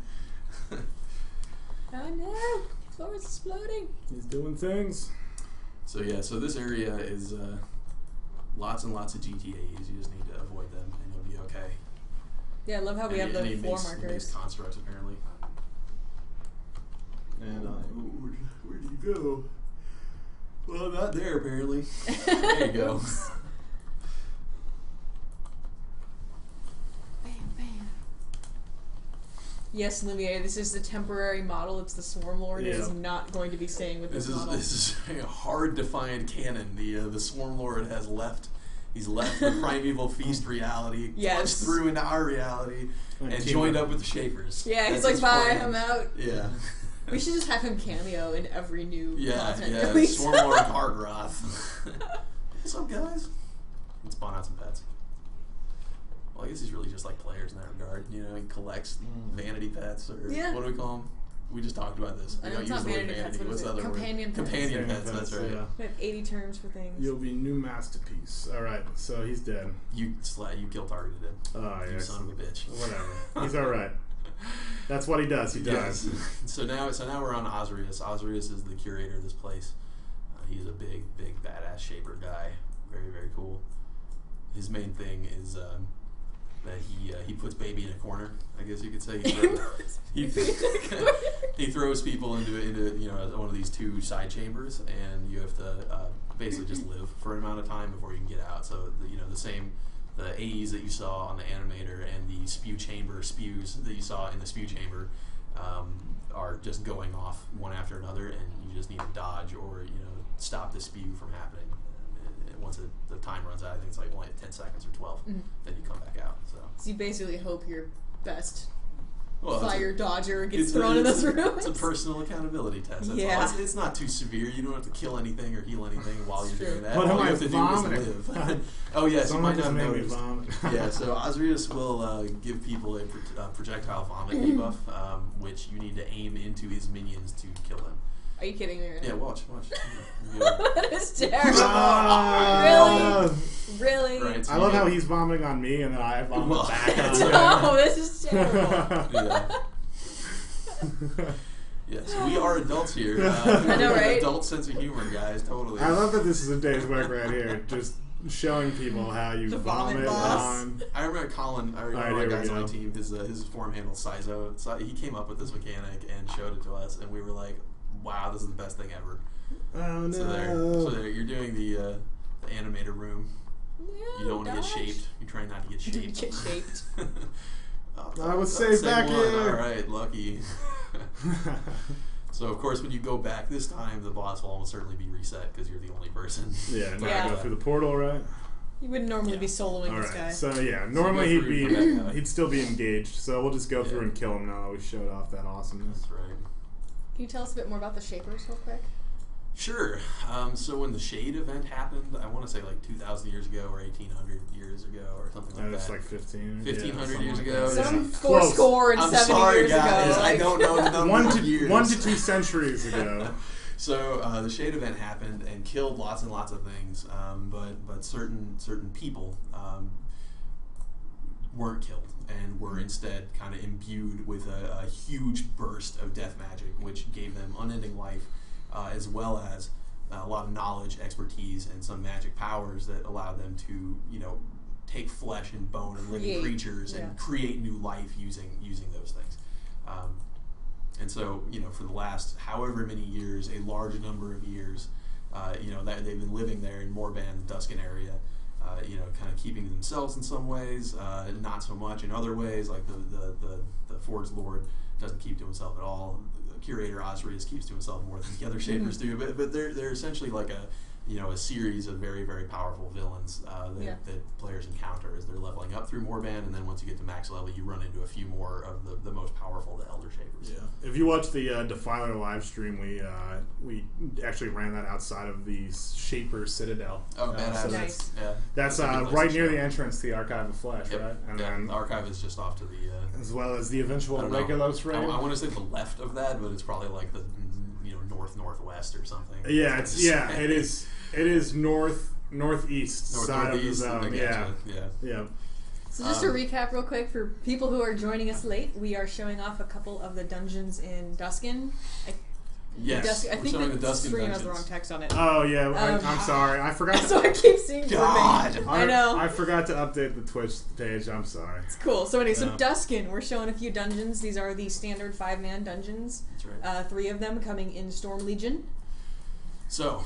Oh no! Floor is exploding. He's doing things. So this area is lots and lots of GTAs. You just need to avoid them, and you'll be okay. Yeah, I love how we have the floor He markers. makes constructs apparently. And where do you go? Well, not there apparently. There you go. Bam, bam. Yes, Lumiere, this is the temporary model. It's the Swarm Lord. It is Yeah. not going to be staying with this model. This is a hard to find canon. The Swarm Lord has left He's left the primeval feast reality, punched through into our reality, and joined up with the Shapers. Yeah, he's like, bye, I'm out. Yeah. We should just have him cameo in every new content Yeah, release. Swarmlord Kargroth. What's up, guys? Let's spawn out some pets. Well, I guess he's really just like players in that regard. You know, he collects vanity pets, or what do we call them? We just talked about this. I know, it's not vanity pets. What's the other Companion word? pets. Companion pets, that's right. Yeah. We have 80 terms for things. You'll be new masterpiece. All right, so he's dead. You kill targeted him. Oh, You son of a bitch. Whatever. He's all right. That's what he does. He dies. So now we're on Osrius. Osrius is the curator of this place. He's a big badass shaper guy. Very, very cool. His main thing is that he puts baby in a corner. I guess you could say he throws people into one of these 2 side chambers, and you have to basically just live for an amount of time before you can get out. So the AEs that you saw on the animator and the spew chamber spews that you saw in the spew chamber are just going off one after another, and you just need to dodge or stop the spew from happening. And once the time runs out, I think it's like only 10 seconds or 12, then you come back out. So you basically hope your best Well, fire dodger gets thrown in those rooms. It's a personal accountability test. That's all. It's not too severe. You don't have to kill anything or heal anything while you're doing that. What all am you I have to vomiting? do is live. Oh yes, Someone you might just not made me notice. vomit. Yeah, so Osrius will give people a projectile vomit debuff, which you need to aim into his minions to kill them. Are you kidding me right now? Yeah, watch. That is terrible. Really? Right, so I love how he's vomiting on me and then I vomit back on him. No, this is terrible. Yes, we are adults here. I know, right? Adult sense of humor, guys. Totally. I love that this is a day's work right here. Just showing people how you The vomit vomit boss. on. I remember Colin, one of here the we guys on go. my team, his form handle Sizo. So he came up with this mechanic and showed it to us, and we were like, "Wow, this is the best thing ever." Oh no! So there, you're doing the animator room. Yeah, You don't want to get shaped. You're trying not to get shaped. Get shaped. I was safe back here. All right, lucky. So of course, when you go back this time, the boss will almost certainly be reset because you're the only person. Yeah, now I go through the portal, right? You wouldn't normally be soloing All this right. guy. So yeah, normally through, he'd still be engaged. So we'll just go through and kill him now that we showed off that awesomeness. That's right. Can you tell us a bit more about the Shapers real quick? Sure. So when the Shade event happened, I want to say like 2,000 years ago or 1,800 years ago or something like that. It's like 15. 1,500 years ago. Some Close. 70 sorry, years guys. ago. I don't know the number of years. 1 to 2 centuries ago. So the Shade event happened and killed lots and lots of things, but certain people weren't killed and were instead kind of imbued with a huge burst of death magic, which gave them unending life, as well as a lot of knowledge, expertise, and some magic powers that allowed them to, take flesh and bone and living creatures and create new life using those things. And so, for the last however many years, a large number of years, that they've been living there in Morban, the Dusken area, kind of keeping to themselves in some ways, not so much in other ways, like the Forge Lord doesn't keep to himself at all. Curator Azus keeps to himself more than the other Shapers do, but they're essentially like a series of very, very powerful villains that players encounter as they're leveling up through Morban, and then once you get to max level, you run into a few more of the most powerful, the Elder Shapers. Yeah. If you watch the Defiler live stream, we actually ran that outside of the Shaper Citadel. Oh, badass. So Nice. that's right near the entrance to the Archive of Flesh, right? And then the Archive is just off to the... as well as the eventual Regulos raid. I want to say the left of that, but it's probably like the northwest or something. Yeah, it is northeast side of the zone. Yeah. So just to recap real quick for people who are joining us late, we are showing off a couple of the dungeons in Dusken. Yes, I think the the Dusken stream has dungeons. the wrong text on it. Oh yeah, I'm sorry. I forgot. So I keep seeing God. I know. I forgot to update the Twitch page. I'm sorry. It's cool. So anyway, so Dusken, we're showing a few dungeons. These are the standard 5-man dungeons. That's right. 3 of them coming in Storm Legion. So,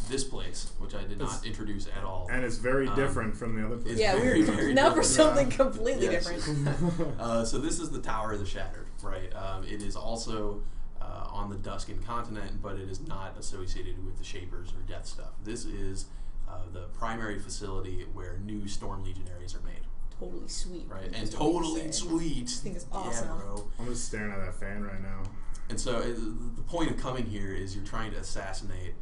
this place, which I did not introduce at all, and it's very different from the other place. Yeah, very, we're very now for different. something completely Yes. different. So this is the Tower of the Shattered, right? It is also on the Dusken continent, but it is not associated with the Shapers or Death stuff. This is the primary facility where new Storm Legionaries are made. Totally sweet. Right, and totally sweet. I think it's awesome. Yeah, bro. I'm just staring at that fan right now. And so the point of coming here is you're trying to assassinate,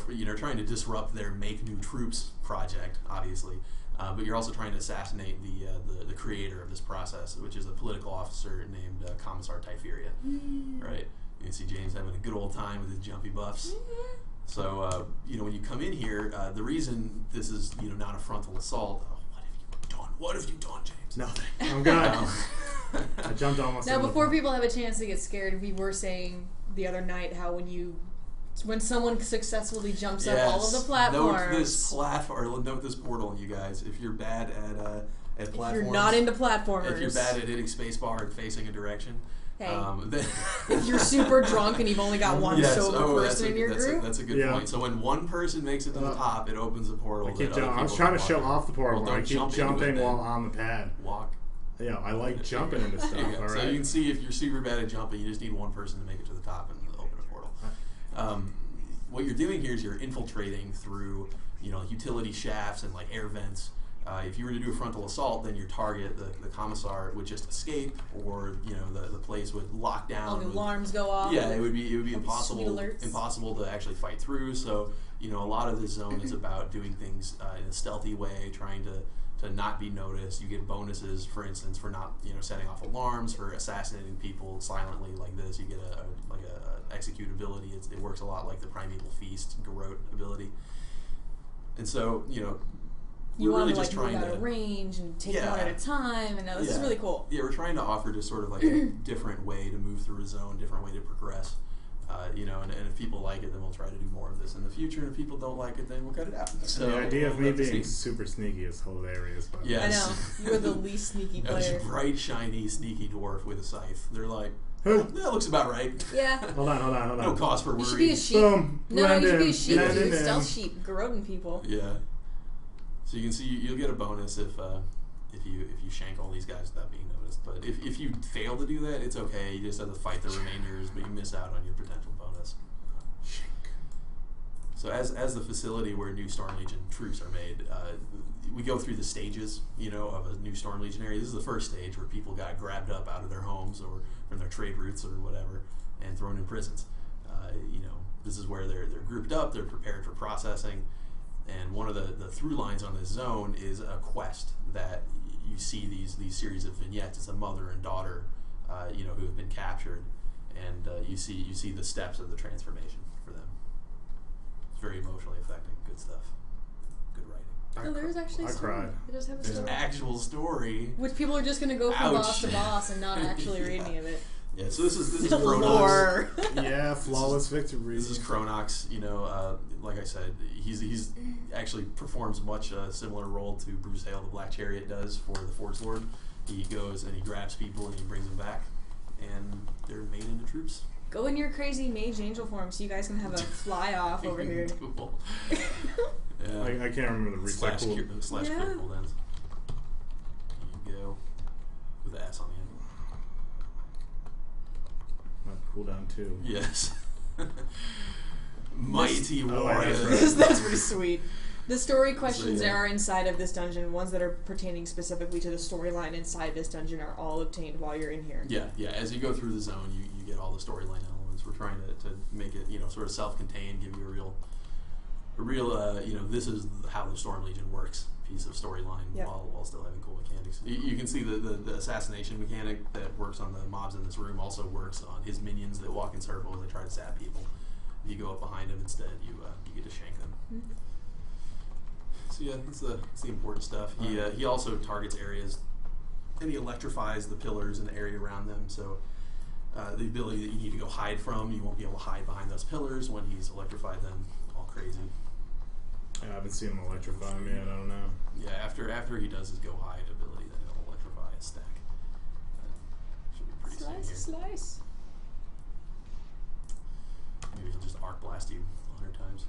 you're trying to disrupt their Make New Troops project, obviously, but you're also trying to assassinate the creator of this process, which is a political officer named Commissar Typheria. Right? You can see James having a good old time with his jumpy buffs. So, when you come in here, the reason this is, not a frontal assault, what have you done, James? Nothing. I'm good. I jumped almost. Now, before people have a chance to get scared, we were saying the other night how when someone successfully jumps up all of the platforms. Note this portal, you guys. If you're bad at platforms, if you're not into platformers, if you're bad at hitting spacebar and facing a direction, hey, if you're super drunk and you've only got one sober person in your group, that's a good point. So when one person makes it to the top, it opens a portal. I was trying to show off the portal. I keep jumping while on the pad. Walk. Yeah, I like jumping into stuff. All right. So you can see if you're super bad at jumping, you just need one person to make it to the top and open a portal. What you're doing here is you're infiltrating through, utility shafts and like air vents. If you were to do a frontal assault, then your target, the commissar, would just escape, or the place would lock down. All the alarms go off. Yeah, it would be impossible to actually fight through. So a lot of this zone is about doing things in a stealthy way, trying to not be noticed. You get bonuses, for instance, for not setting off alarms, for assassinating people silently like this. You get a execute ability. It works a lot like the Primeval Feast Garrote ability. And so you we're really want just trying to move out of range and take one at a time, and this is really cool. Yeah, we're trying to offer just sort of like a different way to move through a zone, different way to progress. And if people like it, then we'll try to do more of this in the future. And if people don't like it, then we'll cut it out. So the idea of me being super sneaky is hilarious. Yes. I know. You're the least sneaky player. This bright, shiny, sneaky dwarf with a scythe. They're like, that looks about right. Yeah. Hold on. No cause for worry. You should be a sheep. Boom. No, you should be a sheep. You're You're stealth sheep, garroting people. Yeah. So you can see you'll get a bonus if you shank all these guys without being noticed. But if you fail to do that, it's okay. You just have to fight the remainders, but you miss out on your potential bonus. So as the facility where new Storm Legion troops are made, we go through the stages, of a new Storm Legionary. This is the first stage where people got grabbed up out of their homes or from their trade routes or whatever and thrown in prisons. This is where they're grouped up, they're prepared for processing. And one of the through lines on this zone is a quest that you see these series of vignettes. It's a mother and daughter, who have been captured, and you see the steps of the transformation for them. It's very emotionally affecting. Good stuff. Good writing. There is actually a story. I cried. It does have a There's story. an actual story. Which people are just going to go from boss to boss and not actually read any of it. Yeah, so this is The Chronox. lore. Yeah, flawless victory. This is Chronox. Like I said, he's actually performs much similar role to Bruce Hale, the Black Chariot, does for the Force Lord. He goes and he grabs people and he brings them back, and they're made into troops. Go in your crazy mage angel form so you guys can have a fly off over here. Cool. Yeah. I can't remember the slash cool. critical lens. There you go. With the S on the end. Cooldown too. Yes. Mighty warriors. That's pretty sweet. The story questions that are inside of this dungeon, ones that are pertaining specifically to the storyline inside this dungeon, are all obtained while you're in here. Yeah. As you go through the zone, you get all the storyline elements. We're trying to make it, sort of self-contained, give you a real, this is how the Storm Legion works piece of storyline while still having cool mechanics. You can see the assassination mechanic that works on the mobs in this room also works on his minions that walk in circles and they try to stab people. If you go up behind him instead, you get to shank them. Mm-hmm. So yeah, that's the important stuff. He also targets areas, and he electrifies the pillars in the area around them. So the ability that you need to go hide from, you won't be able to hide behind those pillars when he's electrified them all crazy. I haven't seen him electrify him yet. I don't know. Yeah, after he does his go hide ability, then he'll electrify a stack. Should be pretty soon here. Slice. Maybe he'll just arc blast you 100 times.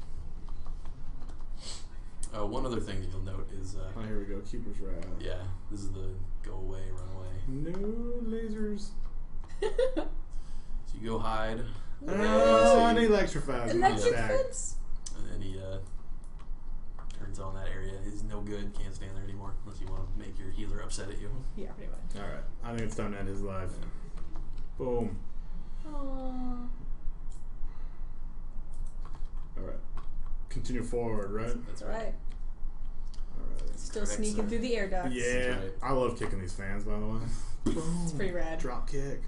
One other thing that you'll note is here we go. Keeper's Wrath. yeah, this is the go away, run away. No lasers. So you go hide. Oh, and he electrifies him. Electric fence. And then he turns so in that area is no good. Can't stand there anymore unless you want to make your healer upset at you. Yeah, pretty much. All right. I think it's time to end his life. Boom. Aww. All right. Continue forward, right? That's Right. All right. Still Correct, sneaking sir. through the air ducts. Yeah. right. I love kicking these fans, by the way. Boom. It's pretty rad. Drop kick.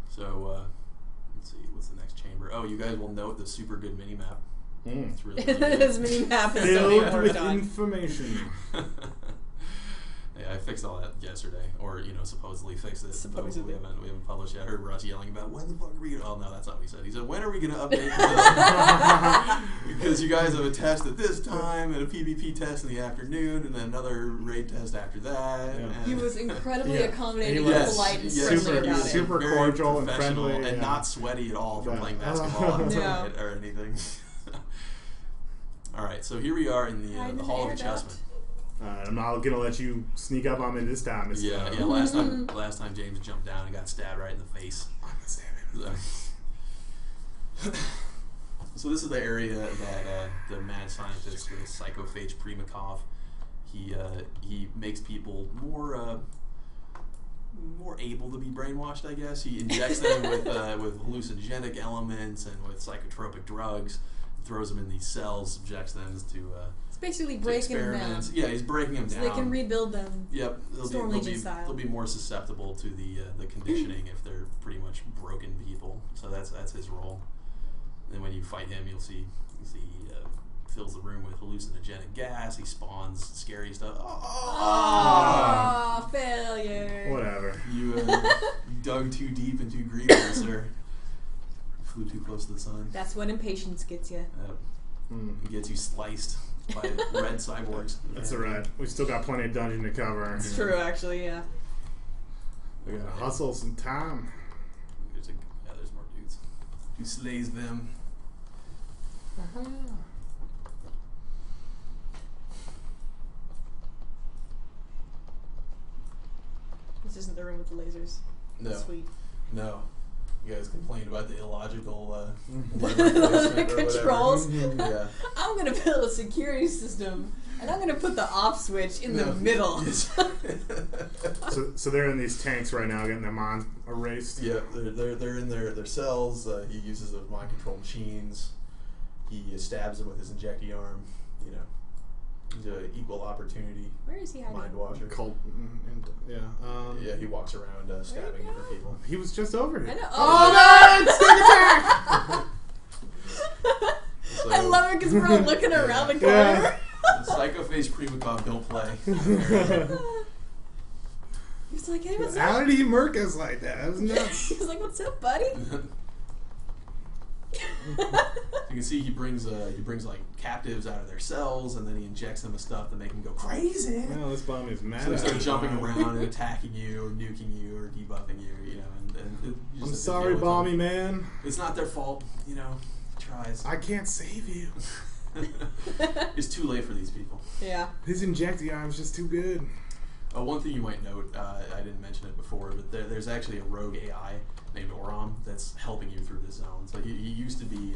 So, let's see, what's the next chamber? Oh, you guys will note the super good mini map. Mm. It's really, really good. This mini map is so Filled worked with on. information. Yeah, I fixed all that yesterday, or supposedly fixed it. Supposedly. We haven't published yet. I heard Russ yelling about when the fuck are we gonna? Oh no, that's not what he said. He said, when are we gonna update this? Because you guys have a test at this time and a PvP test in the afternoon, and then another raid test after that. Yeah. And He was incredibly Yeah. accommodating He and was polite and yes, friendly super- about it. super very cordial and professional friendly, and yeah. not sweaty at all from Yeah. playing basketball No. or anything. All right, so here we are in Hide in the the Hall of air duct. Adjustment. I'm not gonna let you sneak up on me this time. Mr. Yeah. Last time James jumped down and got stabbed right in the face. I'm gonna stab him. So this is the area that the mad scientist, the psychophage Primakov, he makes people more able to be brainwashed, I guess. He injects them with hallucinogenic elements and with psychotropic drugs, throws them in these cells, subjects them to It's basically to breaking them down. experiments. Yeah, he's breaking them So down. they can rebuild them. Yep, Storm Legion style. they'll be more susceptible to the conditioning if they're pretty much broken people. So that's his role. And when you fight him, you'll see he fills the room with hallucinogenic gas. He spawns scary stuff. Oh, failure. Whatever. You dug too deep and too greedy, sir. Flew too close to the sun. That's what impatience gets you. It gets you sliced by red cyborgs. That's alright. We still got plenty of dungeon to cover. It's true, actually, yeah. We gotta hustle some time. There's more dudes. Who slays them? This isn't the room with the lasers. No. Sweet. No. You guys complained about the illogical The controls. Yeah. I'm gonna build a security system, and I'm gonna put the off switch in the middle. So they're in these tanks right now, getting their minds erased. Yeah, they're in their cells. He uses those mind control machines. He stabs them with his injectee arm. He's an equal opportunity Where is he hiding? mind washer. Cult. Yeah. Yeah, he walks around stabbing go? different people. He was just over here. I know. Oh, no! So, I love it because we're all looking around the corner. Yeah. Psychophage Primakov don't play. He's like, hey, what's How up? did he murk us like that? That was nuts. He's like, what's up, buddy? You can see he brings like captives out of their cells, and then he injects them with stuff to make them go crazy. Well, this bomb is mad. So they at start me. jumping around and attacking you, or nuking you, or debuffing you, and you I'm just have to sorry, deal with Bomby them. man. It's not their fault, he tries. I can't save you. It's too late for these people. Yeah. His injectee arm's just too good. One thing you might note, I didn't mention it before, but there's actually a rogue AI named Oram that's helping you through this zone. So he used to be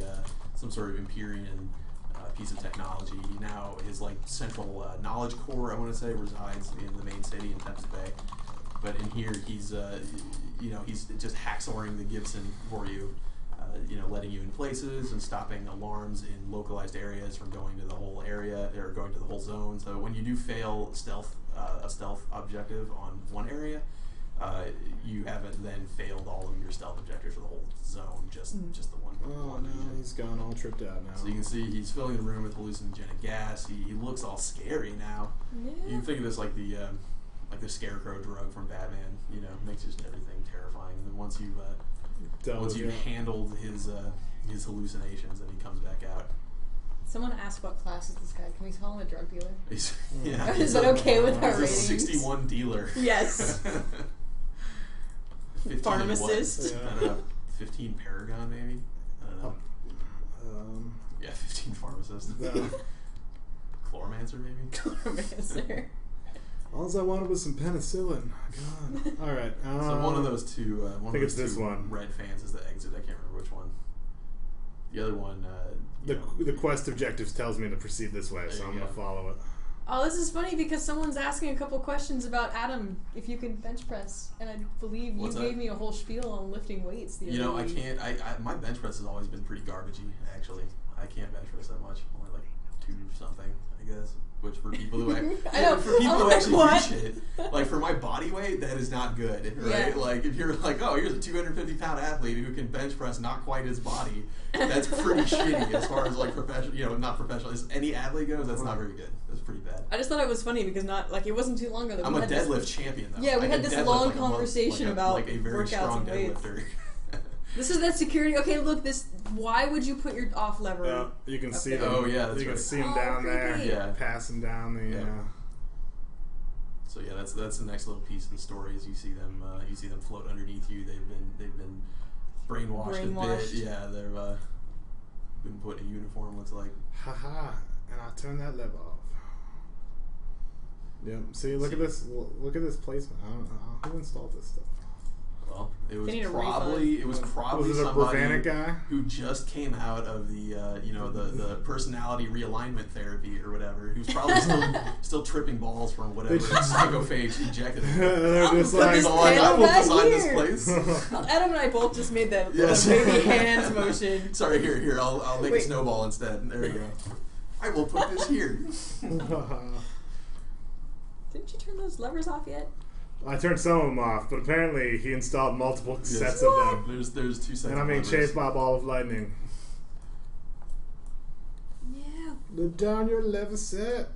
some sort of Empyrean piece of technology. Now his central knowledge core, I want to say, resides in the main city in Tempest Bay. But in here, he's he's just hacksawing the Gibson for you. Letting you in places and stopping alarms in localized areas from going to the whole area or going to the whole zone. So when you do fail a stealth objective on one area, you haven't then failed all of your stealth objectives for the whole zone, just the one. Oh no, he's gone all tripped out now. So you can see he's filling the room with hallucinogenic gas. He looks all scary now. Yeah. You can think of this like the scarecrow drug from Batman. Makes just everything terrifying. And then once you've handled his hallucinations, then he comes back out. Someone asked what class is this guy. Can we call him a drug dealer? Yeah, Is that okay with our he's a ratings? 61 dealer. Yes. 15 Pharmacist. I don't know. 15 Paragon maybe. I don't know. Yeah, 15 pharmacist. Chloromancer maybe. Chloromancer. All I wanted was some penicillin. God. All right. So one of those two. I think it's this one. Red fans is the exit. I can't remember which one. The other one, the quest objectives tells me to proceed this way, so I'm going to follow it. Oh, this is funny because someone's asking a couple questions about Adam, if you can bench press, and I believe you gave me a whole spiel on lifting weights the other week. I can't. My bench press has always been pretty garbagey. Actually, I can't bench press that much. Only like 2 something, I guess. Which for people who for people who actually do shit, like for my body weight, that is not good, right? Yeah. Like if you're like, oh, here's a 250-pound athlete who can bench press not quite his body, that's pretty shitty as far as like professional, not professional. As any athlete goes, that's not very good. That's pretty bad. I just thought it was funny because it wasn't too long ago that I'm a deadlift champion though. Yeah, we had this long conversation about like a very strong deadlifter. This is that security. Okay, look. Why would you put your off lever? You can see them. Oh yeah, that's you can see them down there. Yeah, passing down the. So yeah, that's the next little piece of the story. Is you see them float underneath you. They've been brainwashed a bit. Yeah, they've been put in a uniform. Looks like. Haha, and I'll turn that lever off. Yep. See, look at this. Look at this placement. I don't know who installed this stuff. Well, it was probably somebody guy who just came out of the the personality realignment therapy or whatever, who's probably still tripping balls from whatever psychophage injected him. They're just like, I will design this place. Adam and I both just made that baby hands motion. Sorry, here, I'll make a snowball instead. There we go. I will put this here. Didn't you turn those levers off yet? I turned some of them off, but apparently he installed multiple sets of them. There's 2 sets. And I'm being chased by a ball of lightning. Yeah. Look down your lever set.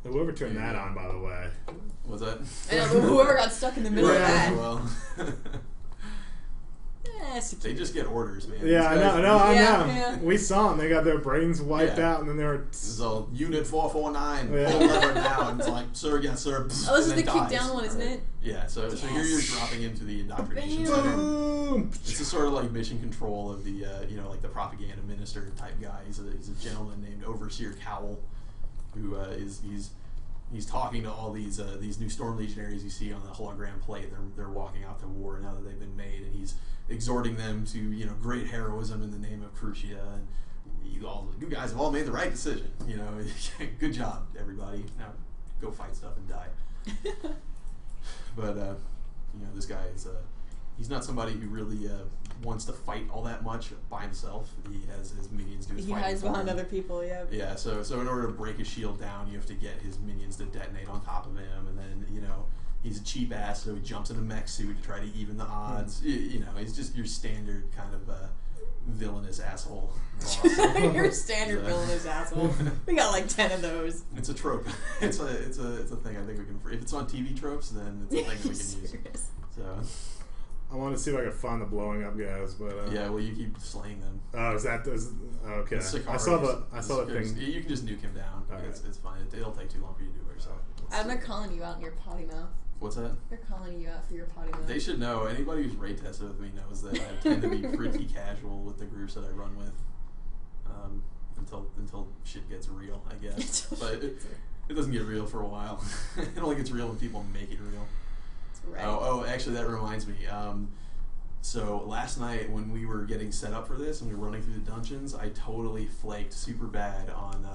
Whoever turned that on, by the way. What's that? I know, whoever got stuck in the middle of that. Well. They just get orders, man. Yeah, I know. Yeah. We saw them. They got their brains wiped out, and then they were... So, Unit 449, pull lever now. And it's like, sir, yes, sir. Oh, this is the kick down one, isn't it? Yeah, so here you're dropping into the indoctrination center. It's a sort of like mission control of the, like the propaganda minister type guy. He's a gentleman named Overseer Cowell, who he's talking to all these new Storm Legionaries you see on the hologram plate. They're walking out to war now that they've been made, and he's exhorting them to great heroism in the name of Crucia, and you guys have all made the right decision. Good job, everybody. Now go fight stuff and die. But this guy is he's not somebody who really wants to fight all that much by himself. He has his minions do his fighting. He hides behind other people. Yep. Yeah. So in order to break his shield down, you have to get his minions to detonate on top of him, and then he's a cheap ass, so he jumps in a mech suit to try to even the odds. He's just your standard kind of villainous asshole. Your standard villainous asshole. We got like 10 of those. It's a trope. It's a thing I think we can. If it's on TV tropes, then it's a thing we can use. So. I want to see if I can find the blowing up guys, but yeah, well, you keep slaying them. Oh, okay? I saw the thing. You can just nuke him down. It's fine. It'll take too long for you to do it yourself. Adam, they're calling you out in your potty mouth. What's that? They're calling you out for your potty mouth. They should know. Anybody who's raid tested with me knows that I tend to be pretty casual with the groups that I run with, until shit gets real, I guess. But it doesn't get real for a while. It only gets real when people make it real. Right. Oh, actually, that reminds me. So last night when we were getting set up for this and we were running through the dungeons, I totally flaked super bad on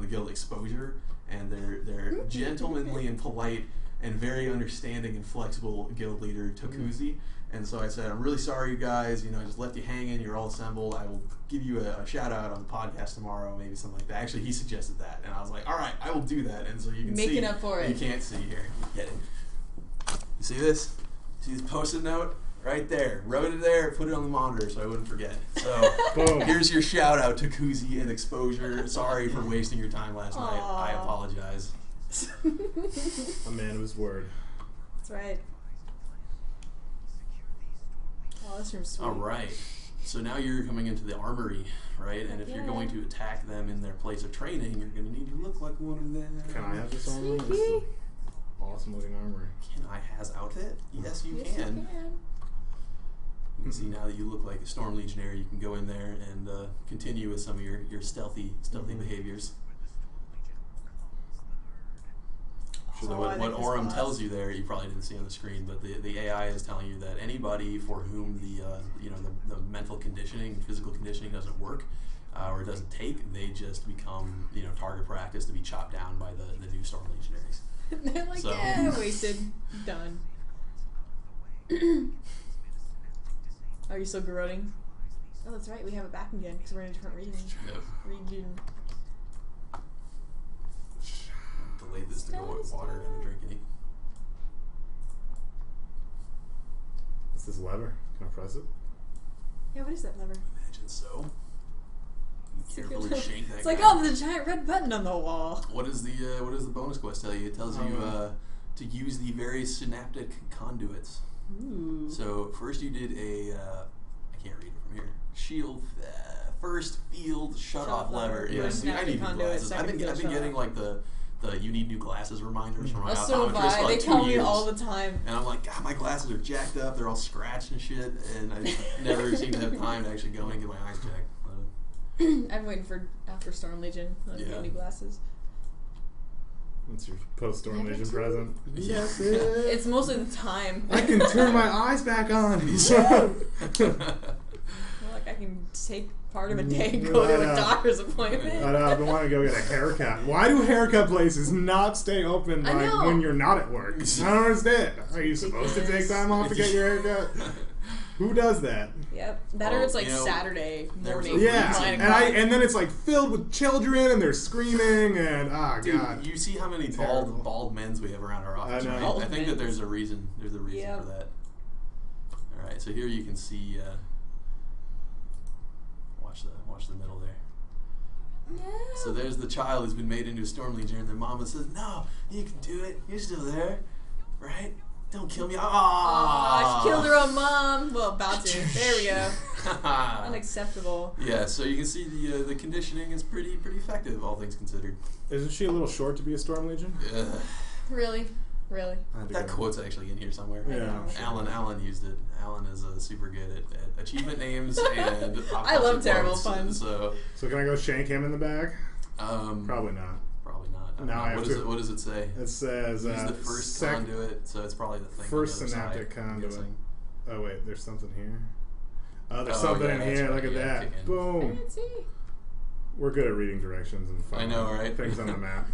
the guild exposure, and their gentlemanly and polite and very understanding and flexible guild leader Tokuzi. And so I said, I'm really sorry, you guys. I just left you hanging. You're all assembled. I will give you a shout out on the podcast tomorrow, maybe something like that. Actually, he suggested that, and I was like, all right, I will do that. And so you can making up for it. You can't see here. Get it. You see this? See this post-it note? Right there. Wrote it there, put it on the monitor so I wouldn't forget. So, boom. Here's your shout out to Kuzi and Exposure. Sorry for wasting your time last night. I apologize. A man of his word. That's right. Oh, this room's sweet. All right. So now you're coming into the armory, right? And if you're going to attack them in their place of training, you're going to need to look like one of them. Can I have this armory? This is awesome looking armory. Can I has outfit? Yes, you can. You can see now that you look like a Storm Legionary, you can go in there and continue with some of your stealthy behaviors. So what Aurum tells you there, you probably didn't see on the screen, but the AI is telling you that anybody for whom the mental conditioning, physical conditioning doesn't work, or it doesn't take, they just become target practice to be chopped down by the new Storm Legionaries. They're like, So- yeah, wasted, done. Are you still garroting? Oh, that's right. We have it back again because we're in a different region. Yep. Delayed this to go with water and drink any. What's this lever? Can I press it? Yeah, what is that lever? Imagine so. Carefully shake that. It's like, guy. oh, there's a giant red button on the wall. What does the bonus quest tell you? It tells you to use the various synaptic conduits. Ooh. So first you did I can't read it from here. Shield first field shut off lever. Yeah, see, I need new glasses. I've been getting like the you need new glasses reminders from my So optometrist for like they 2 tell me years. all the time. And I'm like, God, my glasses are jacked up. They're all scratched and shit. And I never seem to have time to actually go in and get my eyes checked. I'm waiting for after Storm Legion. I'll get new glasses. What's your post-Storm Legion present? Yes, It's mostly the time. I can turn my eyes back on. Like I can take part of a day and go to a doctor's appointment. I've been wanting to go get a haircut. Why do haircut places not stay open when you're not at work? I don't understand. Are you supposed to take time off to get your haircut? Who does that? Yep. That or it's like Saturday morning. Yeah, and then it's like filled with children and they're screaming and Dude, god. you see how many bald men's we have around our office, I know. right? Bald I think men's. that there's a reason. There's a reason for that. All right, so here you can see. Watch the middle there. No. So there's the child who's been made into a Storm Legion, and their mama says, "No, you can do it. You're still there, right? Don't kill me." Aw, she killed her own mom. Well, about to. There we go. Unacceptable. Yeah, so you can see the conditioning is pretty effective, all things considered. Isn't she a little short to be a Storm Legion? Really? That quote's actually in here somewhere. Yeah. Alan used it. Alan is super good at achievement names and I love terrible quotes, fun. So can I go shank him in the back? Probably not. Now I have to. What does it say? It says use the first conduit, so it's probably the thing. First on the other synaptic side, I'm conduit. guessing. Oh wait, there's something here. Oh, there's something in here. Right. Look at that. I Boom. didn't see. We're good at reading directions and I know, right? things on the map.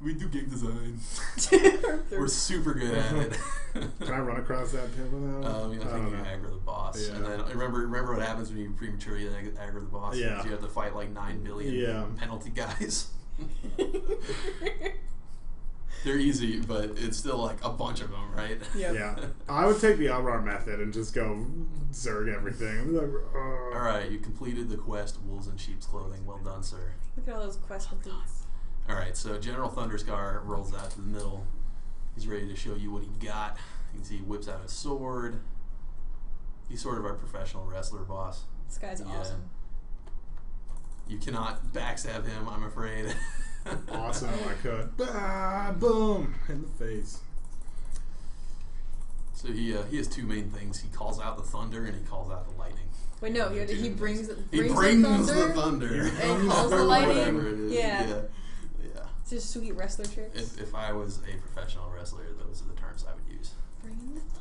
We do game design. We're super good at it. Can I run across that pillar now? I think you aggro the boss. Yeah. And then remember what happens when you prematurely aggro the boss? Yeah. You have to fight like 9 billion penalty guys. They're easy, but it's still like a bunch of them, right? Yep. Yeah. I would take the Elrar method and just go zerg everything. Alright, you completed the quest, Wolves in Sheep's Clothing. Well done, sir. Look at all those quest completes. Alright, so General Thunderscar rolls out to the middle. He's ready to show you what he got. You can see he whips out his sword. He's sort of our professional wrestler boss. This guy's awesome. You cannot backstab him, I'm afraid. Awesome, I could. Boom! In the face. So he has two main things. He calls out the thunder and he calls out the lightning. Wait, no, he brings the thunder and calls the lightning. Whatever it is. Yeah. It's just sweet wrestler tricks. If I was a professional wrestler, those are the terms I would use. Bring the thunder.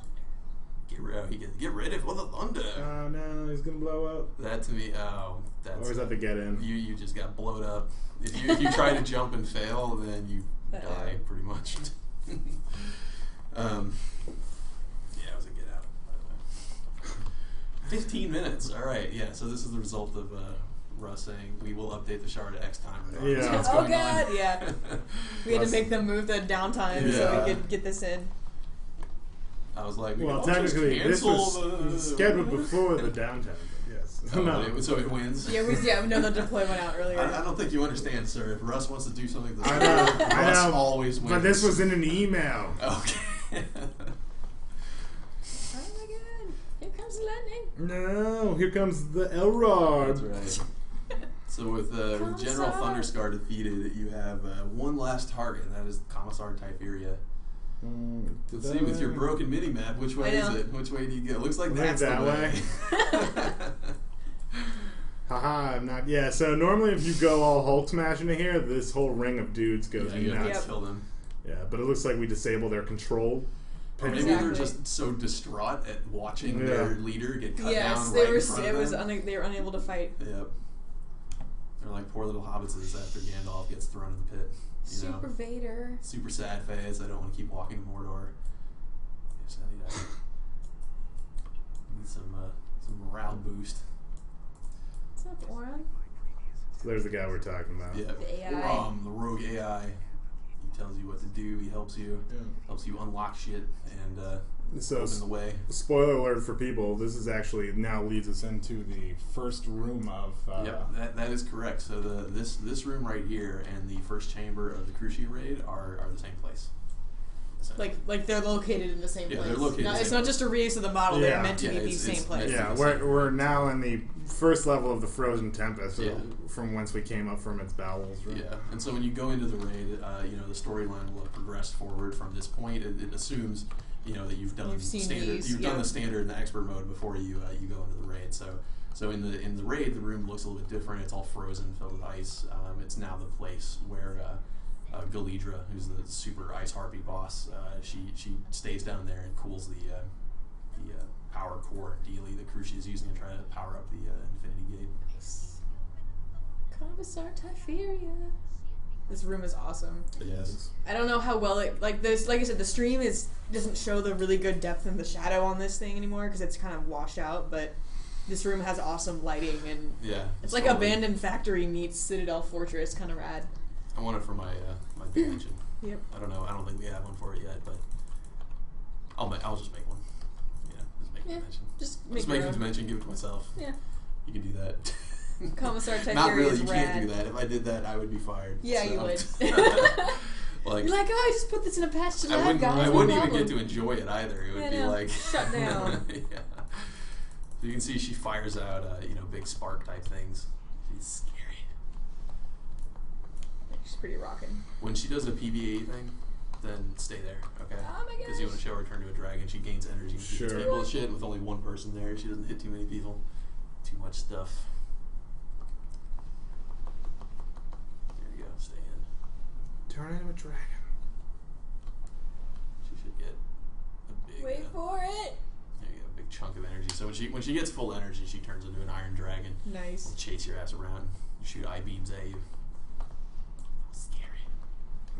Get ready for the thunder. Oh no, he's gonna blow up. That to me, or is that the get in? You just got blowed up. If you try to jump and fail, then you die pretty much. Yeah, it was a get out, by the way. 15 minutes. All right. Yeah. So this is the result of Russ saying we will update the shard at X time. Yeah. What's Oh going god. on. Yeah. We had to make them move the downtime so we could get this in. I was like, well, technically, this was scheduled before the downtime. But yes. No. So it wins. Yeah, no, the deploy went out earlier. I don't think you understand, sir. If Russ wants to do something, Russ always wins. But this was in an email. Okay. Oh my god! Here comes the lightning. No, here comes the Elrod. That's right. So with General Thunderscar defeated, you have one last target, and that is Commissar Typheria. Let's see, with your broken mini-map, which way is it? Which way do you go? It looks like that's that the way. Haha, I'm not. Yeah, so normally if you go all Hulk smash into here, this whole ring of dudes goes you have nuts. to kill them. Yeah, but it looks like we disabled their control. Or maybe they're just so distraught at watching their leader get cut down right in front of them. They were unable to fight. Yep. They're like poor little hobbitses after Gandalf gets thrown in the pit. Super Vader. Super sad phase. I don't want to keep walking to Mordor. Yes, I need some morale boost. What's up, Oran? So there's the guy we're talking about. Yeah. The AI. The rogue AI. He tells you what to do. He helps you. Yeah. Helps you unlock shit and open the way. Spoiler alert for people, this is actually now leads us into the first room of... Yep, that is correct. So this room right here and the first chamber of the Cruciate raid are the same place. Like they're located in the same place. They're located It's not just a reuse of the model, they're meant to be the same place. Yeah, we're now in the first level of the Frozen Tempest, from whence we came up from its bowels. Right? Yeah, and so when you go into the raid, the storyline will have progressed forward from this point. It assumes that you've done done the standard and the expert mode before you go into the raid. So in the raid, the room looks a little bit different. It's all frozen, filled with ice. It's now the place where Galadra, who's the super ice harpy boss, she stays down there and cools the power core dealy that Cruciate is using to try to power up the Infinity Gate. Nice. Commissar Typheria. This room is awesome. Yes. I don't know how well it like this. Like I said, the stream doesn't show the really good depth in the shadow on this thing anymore because it's kind of washed out. But this room has awesome lighting and it's like Abandoned Factory meets Citadel Fortress, kind of rad. I want it for my dimension. Yep. I don't know. I don't think we have one for it yet, but I'll just make one. Yeah, just make a dimension. Just make a dimension. Give it to myself. Yeah. You can do that. Commissar Typheria Not really. is You rad. can't do that. If I did that, I would be fired. Yeah, so. you would. Like, you're like, I just put this in a patch to lab, guys. I wouldn't even get to enjoy it either. It would be like shut down. Yeah. So you can see she fires out, big spark type things. She's scary. She's pretty rocking. When she does a PvE thing, then stay there, okay? Oh my gosh. Because you want to show her turn to a dragon. She gains energy. She gets people and shit with only one person there. She doesn't hit too many people. Too much stuff. There you go. Stay in. Turn into a dragon. She should get a big... Wait for it! There you go. A big chunk of energy. So when she gets full energy, she turns into an iron dragon. Nice. She'll chase your ass around. Shoot eye beams at you. Scary.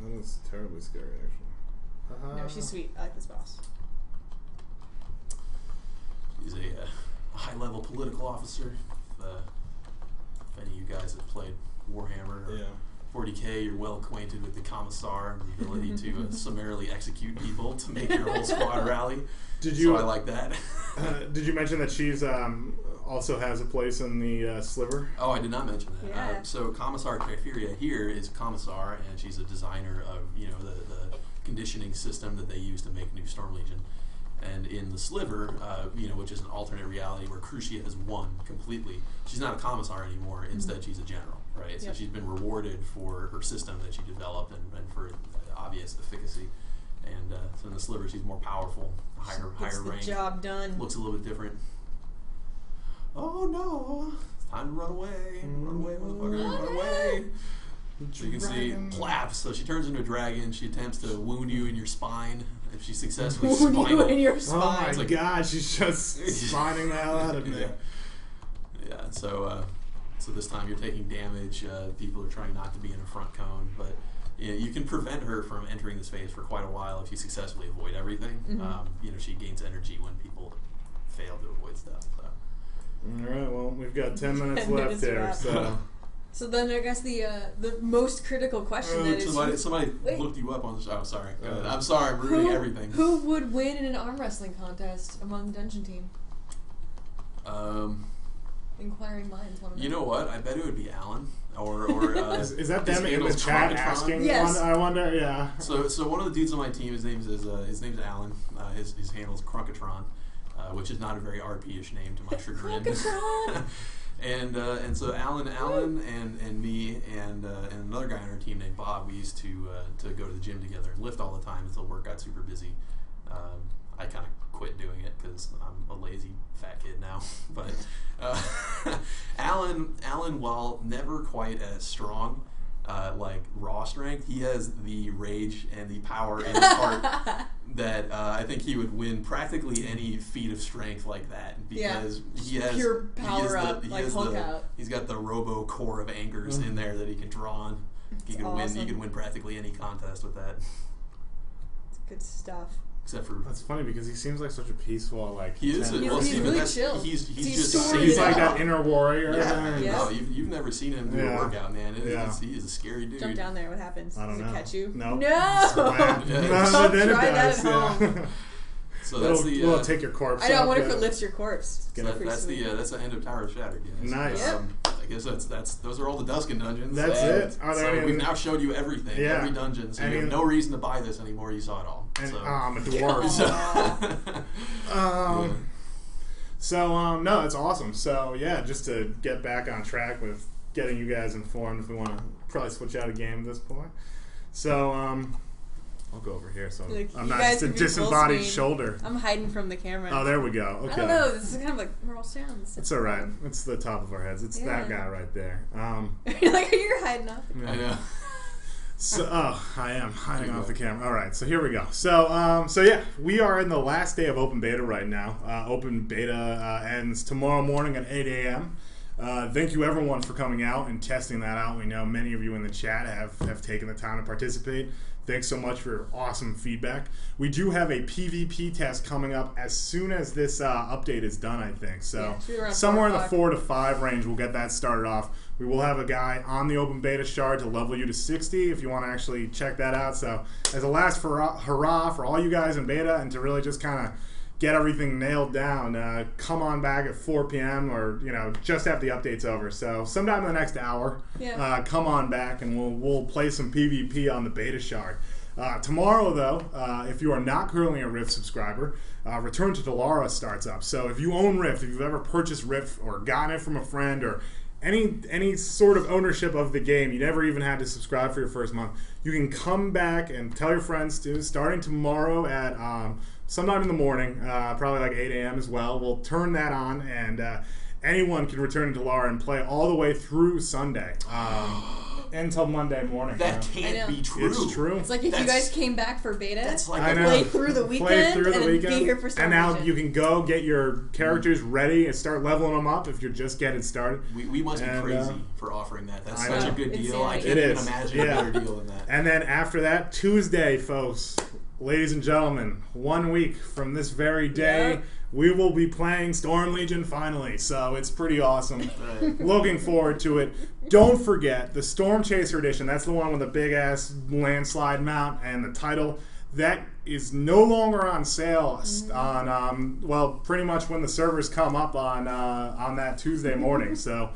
That is terribly scary, actually. No, she's sweet. I like this boss. He's a high-level political officer. If any of you guys have played Warhammer or 40K, you're well acquainted with the Commissar and the ability to summarily execute people to make your whole squad rally. So I like that. Did you mention that she's also has a place in the sliver? Oh, I did not mention that. Yeah. So Commissar Typheria here is a commissar, and she's a designer of the conditioning system that they use to make New Storm Legion. And in the sliver, which is an alternate reality where Cruciate has won completely, she's not a commissar anymore. Instead, she's a general, right? Yep. So she's been rewarded for her system that she developed and for obvious efficacy. And so in the sliver, she's more powerful, higher rank. Gets the job done. Looks a little bit different. Oh no! It's time to run away! Run away, motherfucker! Run away! So you can see plap. So she turns into a dragon. She attempts to wound you in your spine. If she successfully wound you in your spine. Oh my god! She's just spining the hell out of me. Yeah. So this time you're taking damage. People are trying not to be in a front cone, but you can prevent her from entering this phase for quite a while if you successfully avoid everything. Mm-hmm. She gains energy when people fail to avoid stuff. So. All right. Well, we've got 10 minutes left there. So then I guess the most critical question that is... Somebody looked you up on this. Oh, sorry. I'm sorry. I'm ruining everything. Who would win in an arm wrestling contest among the dungeon team? Inquiring minds want to know. You know what? I bet it would be Alan. Or is that them in the chat asking? Yes. I wonder. Yeah. So one of the dudes on my team, his name's Alan. His handle is Crunkatron, which is not a very RP-ish name to my chagrin. And so Alan and me and another guy on our team named Bob, we used to go to the gym together and lift all the time until work got super busy. I kind of quit doing it because I'm a lazy fat kid now. But Alan, while never quite as strong, like raw strength, he has the rage and the power in his heart that I think he would win practically any feat of strength like that, because he has pure power up, like Hulk out. He's got the robo core of angers in there that he can draw on. He could win. He could win practically any contest with that. It's good stuff. Except for that's funny because he seems like such a peaceful, like he is. Well, he's really chill. He's like that inner warrior. Yeah. No, you've never seen him do a workout, man. He is a scary dude. Jump down there. What happens? I don't know. Does it catch you? No. No. Don't try that at home. So that's we'll take your corpse. I don't. What if it lifts your corpse? So that's the end of Tower of Shadow, guys. Nice. I guess those are all the Dusken dungeons. That's it. So we've now showed you everything, every dungeon. So you have no reason to buy this anymore. You saw it all. And I'm a dwarf. No, it's awesome. So yeah, just to get back on track with getting you guys informed, if we want to probably switch out a game at this point. So I'll go over here, so I'm not just a disembodied shoulder. I'm hiding from the camera. Oh, there we go. Okay. I don't know. This is kind of like we're all sounds. It's all right. It's the top of our heads. It's that guy right there. You're hiding off the camera. I know. So, I am hiding off the camera. All right, so here we go. So yeah, we are in the last day of open beta right now. Open beta ends tomorrow morning at 8 a.m. Thank you everyone for coming out and testing that out. We know many of you in the chat have taken the time to participate. Thanks so much for your awesome feedback. We do have a PvP test coming up as soon as this update is done, I think. So somewhere in the 4 to 5 range, we'll get that started off. We will have a guy on the open beta shard to level you to 60 if you want to actually check that out. So as a last hurrah for all you guys in beta, and to really just kind of get everything nailed down, come on back at 4 p.m. or just after the update's over. So sometime in the next hour, come on back and we'll play some PvP on the beta shard. Tomorrow, though, if you are not currently a Rift subscriber, Return to Dalara starts up. So if you own Rift, if you've ever purchased Rift or gotten it from a friend, or any sort of ownership of the game, you never even had to subscribe for your first month, you can come back and tell your friends to, starting tomorrow at sometime in the morning, probably like 8 a.m. as well. We'll turn that on, and anyone can return to Dalara and play all the way through Sunday. Until Monday morning. That can't be true. It's true. It's like if you guys came back for beta, that's like play through the weekend, and be here for Storm And now Legion. you can go get your characters ready and start leveling them up if you're just getting started. We must be crazy for offering that. That's such a good deal. I can't even imagine a better deal than that. And then after that, Tuesday, folks, ladies and gentlemen, 1 week from this very day, we will be playing Storm Legion finally. So it's pretty awesome. Looking forward to it. Don't forget the Storm Chaser Edition. That's the one with the big ass landslide mount and the title. That is no longer on sale on pretty much when the servers come up on that Tuesday morning. So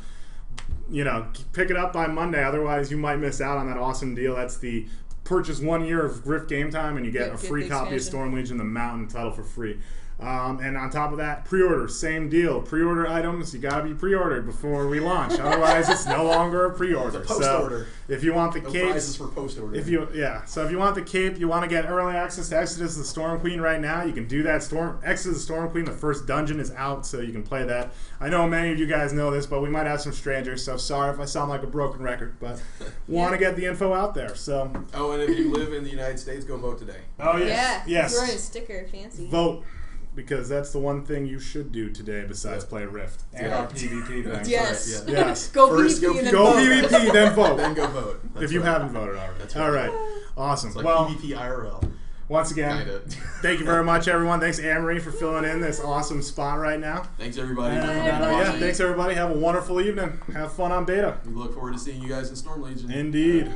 pick it up by Monday. Otherwise, you might miss out on that awesome deal. That's the purchase 1 year of Rift Game Time, and you get a free copy of Storm Legion, the mount and title for free. And on top of that, pre-order, same deal. Pre-order items, you gotta be pre-ordered before we launch. Otherwise, it's no longer a pre-order. Post-order. So if you want the cape, prizes for post-order. So if you want the cape, you want to get early access to Exodus the Storm Queen right now, you can do that. Exodus the Storm Queen, the first dungeon is out, so you can play that. I know many of you guys know this, but we might have some strangers, so sorry if I sound like a broken record, but want to get the info out there. So. Oh, and if you live in the United States, go vote today. Oh yes, yes. Throwing a sticker, fancy. Vote. Because that's the one thing you should do today besides play Rift and our PvP thing. Yes. Right. Yes. Go PvP and then go vote. PvP, then vote. Then go vote. If you haven't voted already. That's right. All right. Awesome. It's like PvP IRL. Once again, thank you very much, everyone. Thanks, Armory, for filling in this awesome spot right now. Thanks, everybody. Thanks, everybody. Have a wonderful evening. Have fun on beta. We look forward to seeing you guys in Storm Legion. Indeed.